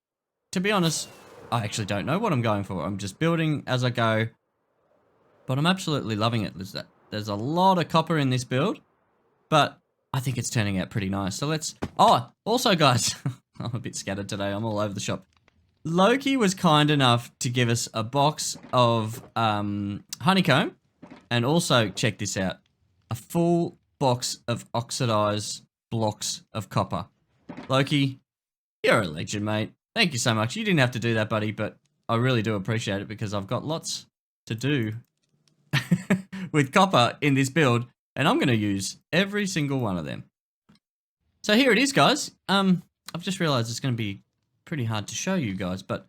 to be honest, I actually don't know what I'm going for. I'm just building as I go. But I'm absolutely loving it. There's a lot of copper in this build. But I think it's turning out pretty nice. So let's... Oh, also, guys, I'm a bit scattered today. I'm all over the shop. Loki was kind enough to give us a box of honeycomb. And also, check this out. A full box of oxidized blocks of copper. Loki, you're a legend, mate. Thank you so much. You didn't have to do that, buddy, but I really do appreciate it because I've got lots to do with copper in this build, and I'm going to use every single one of them. So here it is, guys. I've just realized it's going to be pretty hard to show you guys, but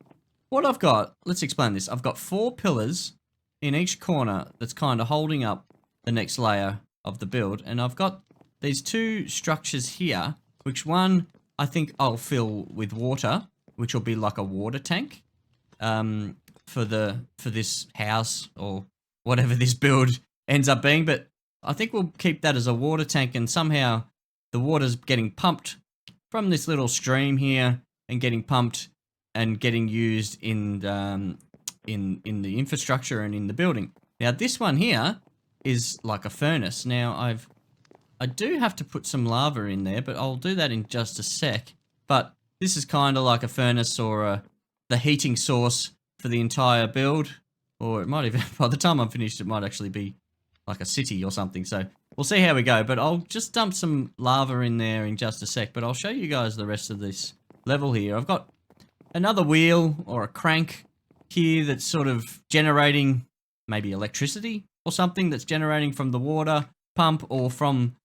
what I've got, let's explain this. I've got 4 pillars in each corner that's kind of holding up the next layer of the build, and I've got these 2 structures here, which one I think I'll fill with water, which will be like a water tank for this house or whatever this build ends up being. But I think we'll keep that as a water tank, and somehow the water's getting pumped from this little stream here and getting pumped and getting used in the infrastructure and in the building. Now this one here is like a furnace. Now I do have to put some lava in there, but I'll do that in just a sec. But this is kind of like a furnace or the heating source for the entire build. Or it might even, by the time I'm finished, it might actually be like a city or something. So we'll see how we go. But I'll just dump some lava in there in just a sec. But I'll show you guys the rest of this level here. I've got another wheel or a crank here that's sort of generating maybe electricity or something that's generating from the water pump or from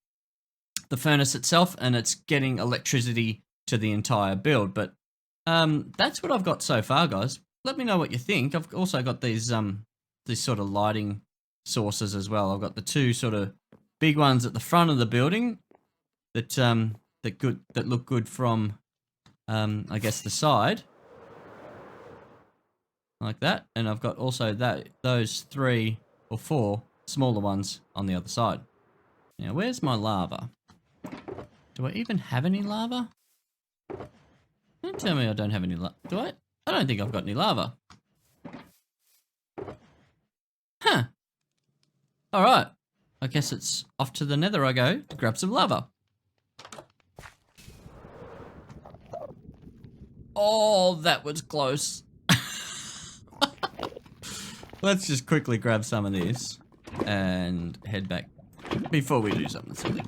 the furnace itself, and it's getting electricity to the entire build. But that's what I've got so far, guys. Let me know what you think. I've also got these sort of lighting sources as well. I've got the 2 sort of big ones at the front of the building that look good from I guess the side, like that. And I've got also those 3 or 4 smaller ones on the other side. Now, where's my lava? Do I even have any lava? Don't tell me I don't have any lava. Do I? I don't think I've got any lava. Huh. Alright. I guess it's off to the nether I go to grab some lava. Oh, that was close. Let's just quickly grab some of this and head back before we do something silly.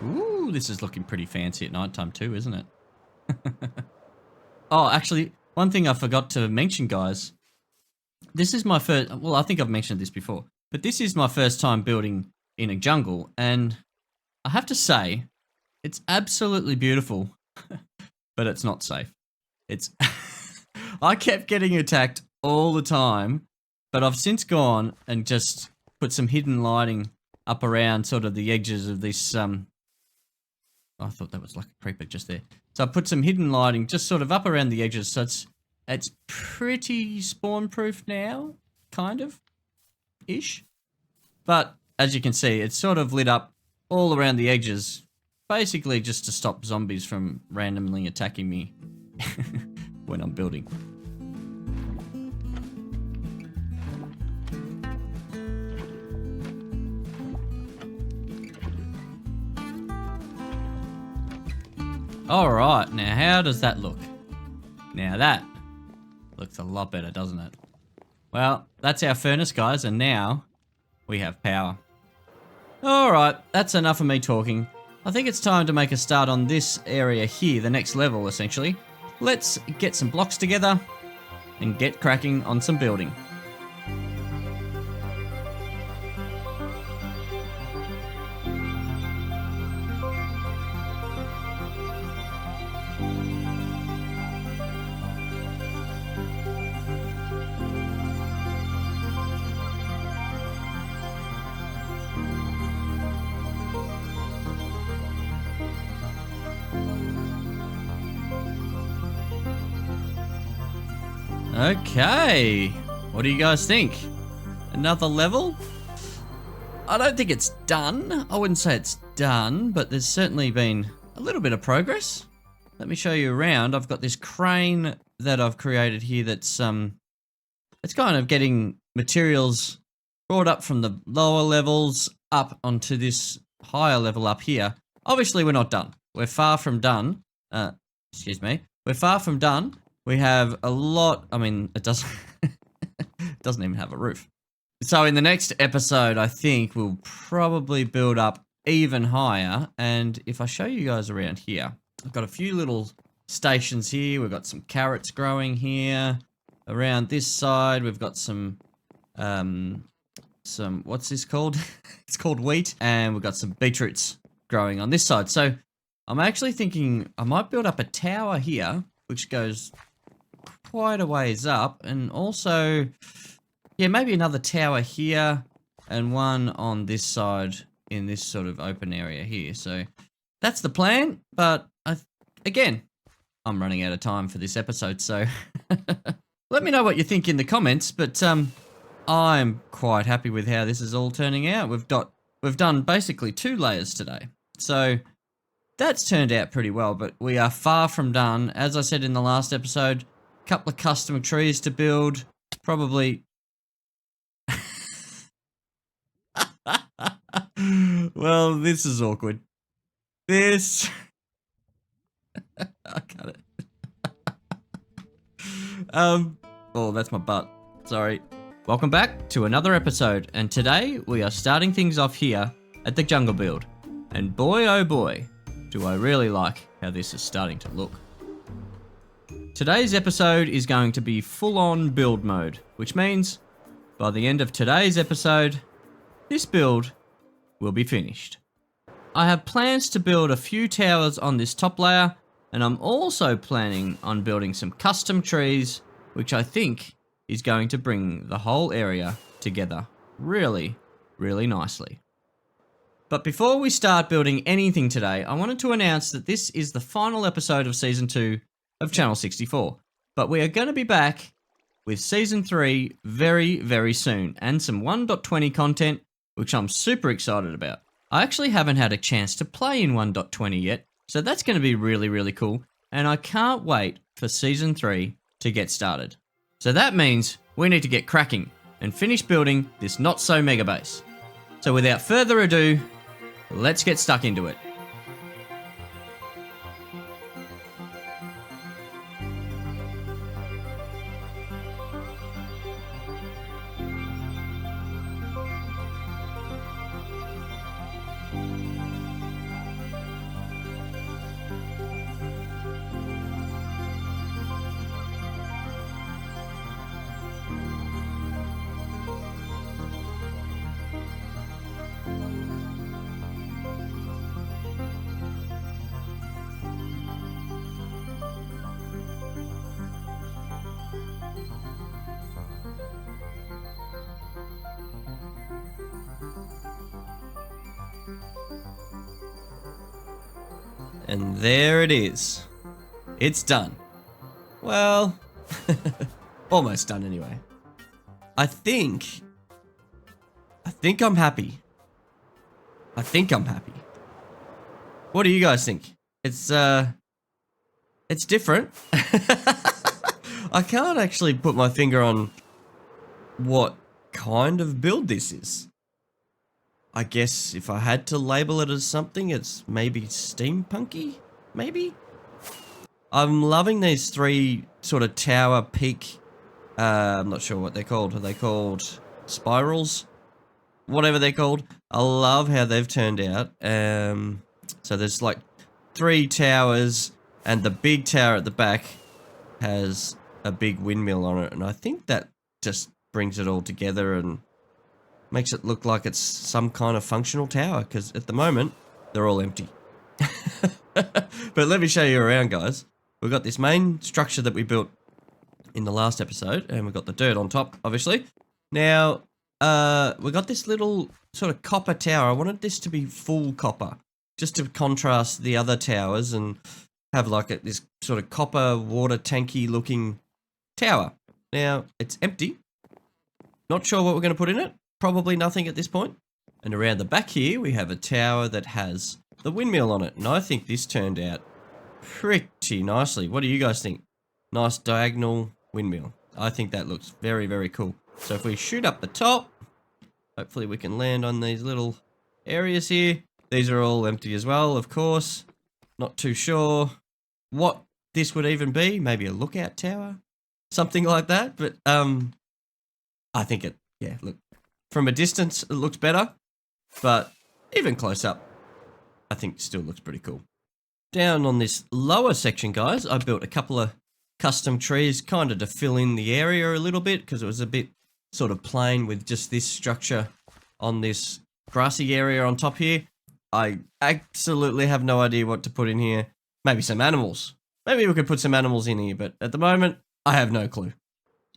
Ooh, this is looking pretty fancy at nighttime too, isn't it? Oh, actually, one thing I forgot to mention, guys. This is my first... Well, I think I've mentioned this before. but this is my first time building in a jungle, and I have to say, it's absolutely beautiful, but it's not safe. It's I kept getting attacked all the time, but I've since gone and just put some hidden lighting up around sort of the edges of this, I thought that was like a creeper just there. So I put some hidden lighting just sort of up around the edges, so it's pretty spawn-proof now, kind of, ish. But, as you can see, it's sort of lit up all around the edges, basically just to stop zombies from randomly attacking me when I'm building. Alright, now how does that look? Now that looks a lot better, doesn't it? Well, that's our furnace, guys, and now we have power. Alright, that's enough of me talking. I think it's time to make a start on this area here, the next level, essentially. Let's get some blocks together and get cracking on some building. Okay, what do you guys think? Another level? I don't think it's done. I wouldn't say it's done, but there's certainly been a little bit of progress. Let me show you around. I've got this crane that I've created here that's it's kind of getting materials brought up from the lower levels up onto this higher level up here. Obviously, we're not done. We're far from done. Excuse me. We're far from done. We have a lot, I mean, it doesn't, it doesn't even have a roof. So in the next episode, I think we'll probably build up even higher. And if I show you guys around here, I've got a few little stations here. We've got some carrots growing here. Around this side, we've got some, what's this called? It's called wheat. And we've got some beetroots growing on this side. So I'm actually thinking I might build up a tower here, which goes quite a ways up, and also, yeah, maybe another tower here and one on this side in this sort of open area here. So that's the plan, but again, I'm running out of time for this episode, so let me know what you think in the comments, but I'm quite happy with how this is all turning out. We've done basically 2 layers today, so that's turned out pretty well, but we are far from done. As I said in the last episode, a couple of custom trees to build, probably. Well, this is awkward. This. I got it. Oh, that's my butt. Sorry. Welcome back to another episode, and today we are starting things off here at the jungle build. And boy, oh boy, do I really like how this is starting to look. Today's episode is going to be full-on build mode, which means by the end of today's episode, this build will be finished. I have plans to build a few towers on this top layer, and I'm also planning on building some custom trees, which I think is going to bring the whole area together really, really nicely. But before we start building anything today, I wanted to announce that this is the final episode of Season 2 of Channel 64. But we are going to be back with Season 3 very, very soon, and some 1.20 content, which I'm super excited about. I actually haven't had a chance to play in 1.20 yet, so that's going to be really, really cool, and I can't wait for Season 3 to get started. So that means we need to get cracking and finish building this not-so-mega base. So without further ado, let's get stuck into it. And there it is. It's done. Well, almost done anyway. I think I'm happy. What do you guys think? It's different. I can't actually put my finger on what kind of build this is. I guess if I had to label it as something, it's maybe steampunky, maybe? I'm loving these 3 sort of tower peak, I'm not sure what they're called. Are they called spirals? Whatever they're called. I love how they've turned out. So there's like 3 towers, and the big tower at the back has a big windmill on it, and I think that just brings it all together and makes it look like it's some kind of functional tower, because at the moment, they're all empty. But let me show you around, guys. We've got this main structure that we built in the last episode, and we've got the dirt on top, obviously. Now, we got this little sort of copper tower. I wanted this to be full copper, just to contrast the other towers and have like this sort of copper water tanky looking tower. Now, it's empty. Not sure what we're going to put in it. Probably nothing at this point. And around the back here, we have a tower that has the windmill on it. And I think this turned out pretty nicely. What do you guys think? Nice diagonal windmill. I think that looks very, very cool. So if we shoot up the top, hopefully we can land on these little areas here. These are all empty as well, of course. Not too sure what this would even be. Maybe a lookout tower? Something like that. But I think it, yeah, look. From a distance, it looks better. But even close up, I think still looks pretty cool. Down on this lower section, guys, I built a couple of custom trees kind of to fill in the area a little bit, because it was a bit sort of plain with just this structure on this grassy area on top here. I absolutely have no idea what to put in here. Maybe some animals. Maybe we could put some animals in here, but at the moment, I have no clue.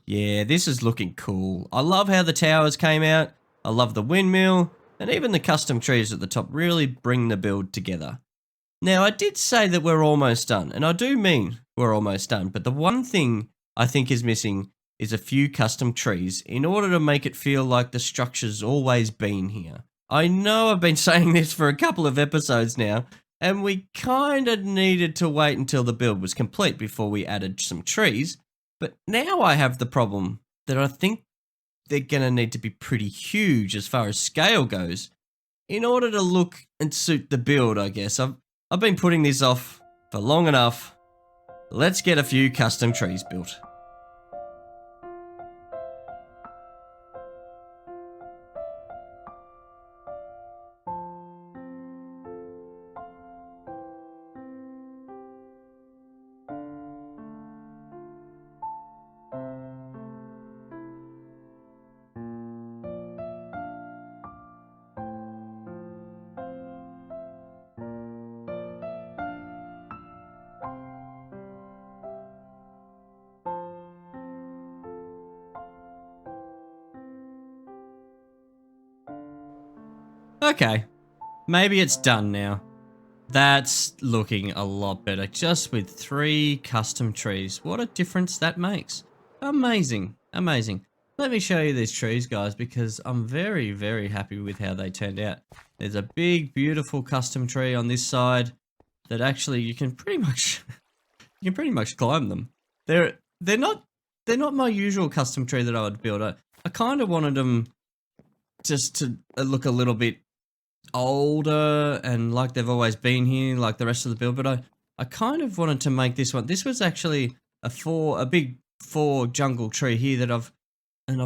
Yeah, this is looking cool. I love how the towers came out. I love the windmill, and even the custom trees at the top really bring the build together. Now, I did say that we're almost done, and I do mean we're almost done, but the one thing I think is missing is a few custom trees in order to make it feel like the structure's always been here. I know I've been saying this for a couple of episodes now, and we kind of needed to wait until the build was complete before we added some trees, but now I have the problem that I think they're going to need to be pretty huge as far as scale goes in order to look and suit the build, I guess. I've been putting this off for long enough. Let's get a few custom trees built. Okay, maybe it's done now. That's looking a lot better, just with 3 custom trees. What a difference that makes. Amazing, amazing. Let me show you these trees, guys, because I'm very, very happy with how they turned out. There's a big, beautiful custom tree on this side that actually you can pretty much climb them. They're not my usual custom tree that I would build. I kind of wanted them just to look a little bit older and like they've always been here, like the rest of the build, but I kind of wanted to make this one. This was actually a big 4 jungle tree here that I've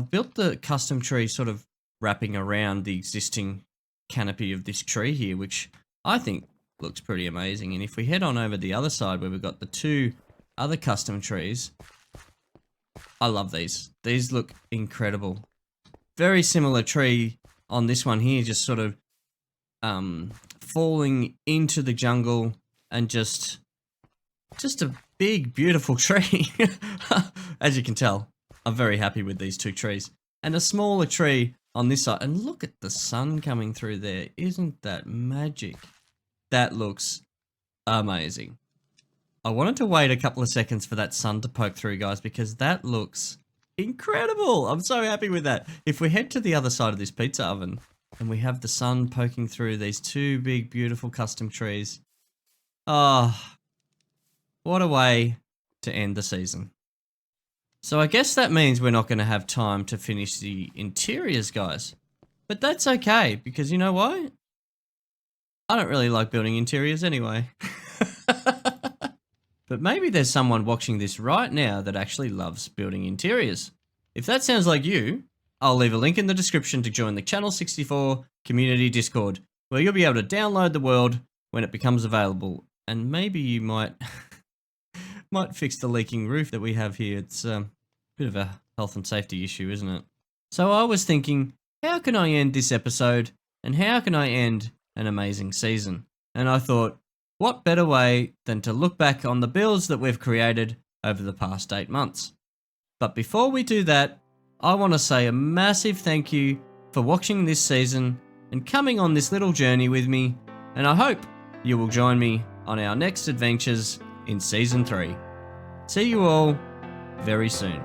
built the custom tree sort of wrapping around the existing canopy of this tree here, which I think looks pretty amazing. And if we head on over the other side where we've got the 2 other custom trees, I love these. These look incredible. Very similar tree on this one here, just sort of falling into the jungle, and just a big, beautiful tree. As you can tell, I'm very happy with these 2 trees. And a smaller tree on this side. And look at the sun coming through there. Isn't that magic? That looks amazing. I wanted to wait a couple of seconds for that sun to poke through, guys, because that looks incredible. I'm so happy with that. If we head to the other side of this pizza oven and we have the sun poking through these two big, beautiful custom trees. Ah, what a way to end the season. So I guess that means we're not going to have time to finish the interiors, guys. But that's okay, because you know why? I don't really like building interiors anyway. But maybe there's someone watching this right now that actually loves building interiors. If that sounds like you, I'll leave a link in the description to join the Channel64 community Discord, where you'll be able to download the world when it becomes available. And maybe you might fix the leaking roof that we have here. It's a bit of a health and safety issue, isn't it? So I was thinking, how can I end this episode and how can I end an amazing season? And I thought, what better way than to look back on the builds that we've created over the past 8 months. But before we do that, I want to say a massive thank you for watching this season and coming on this little journey with me, and I hope you will join me on our next adventures in Season 3. See you all very soon.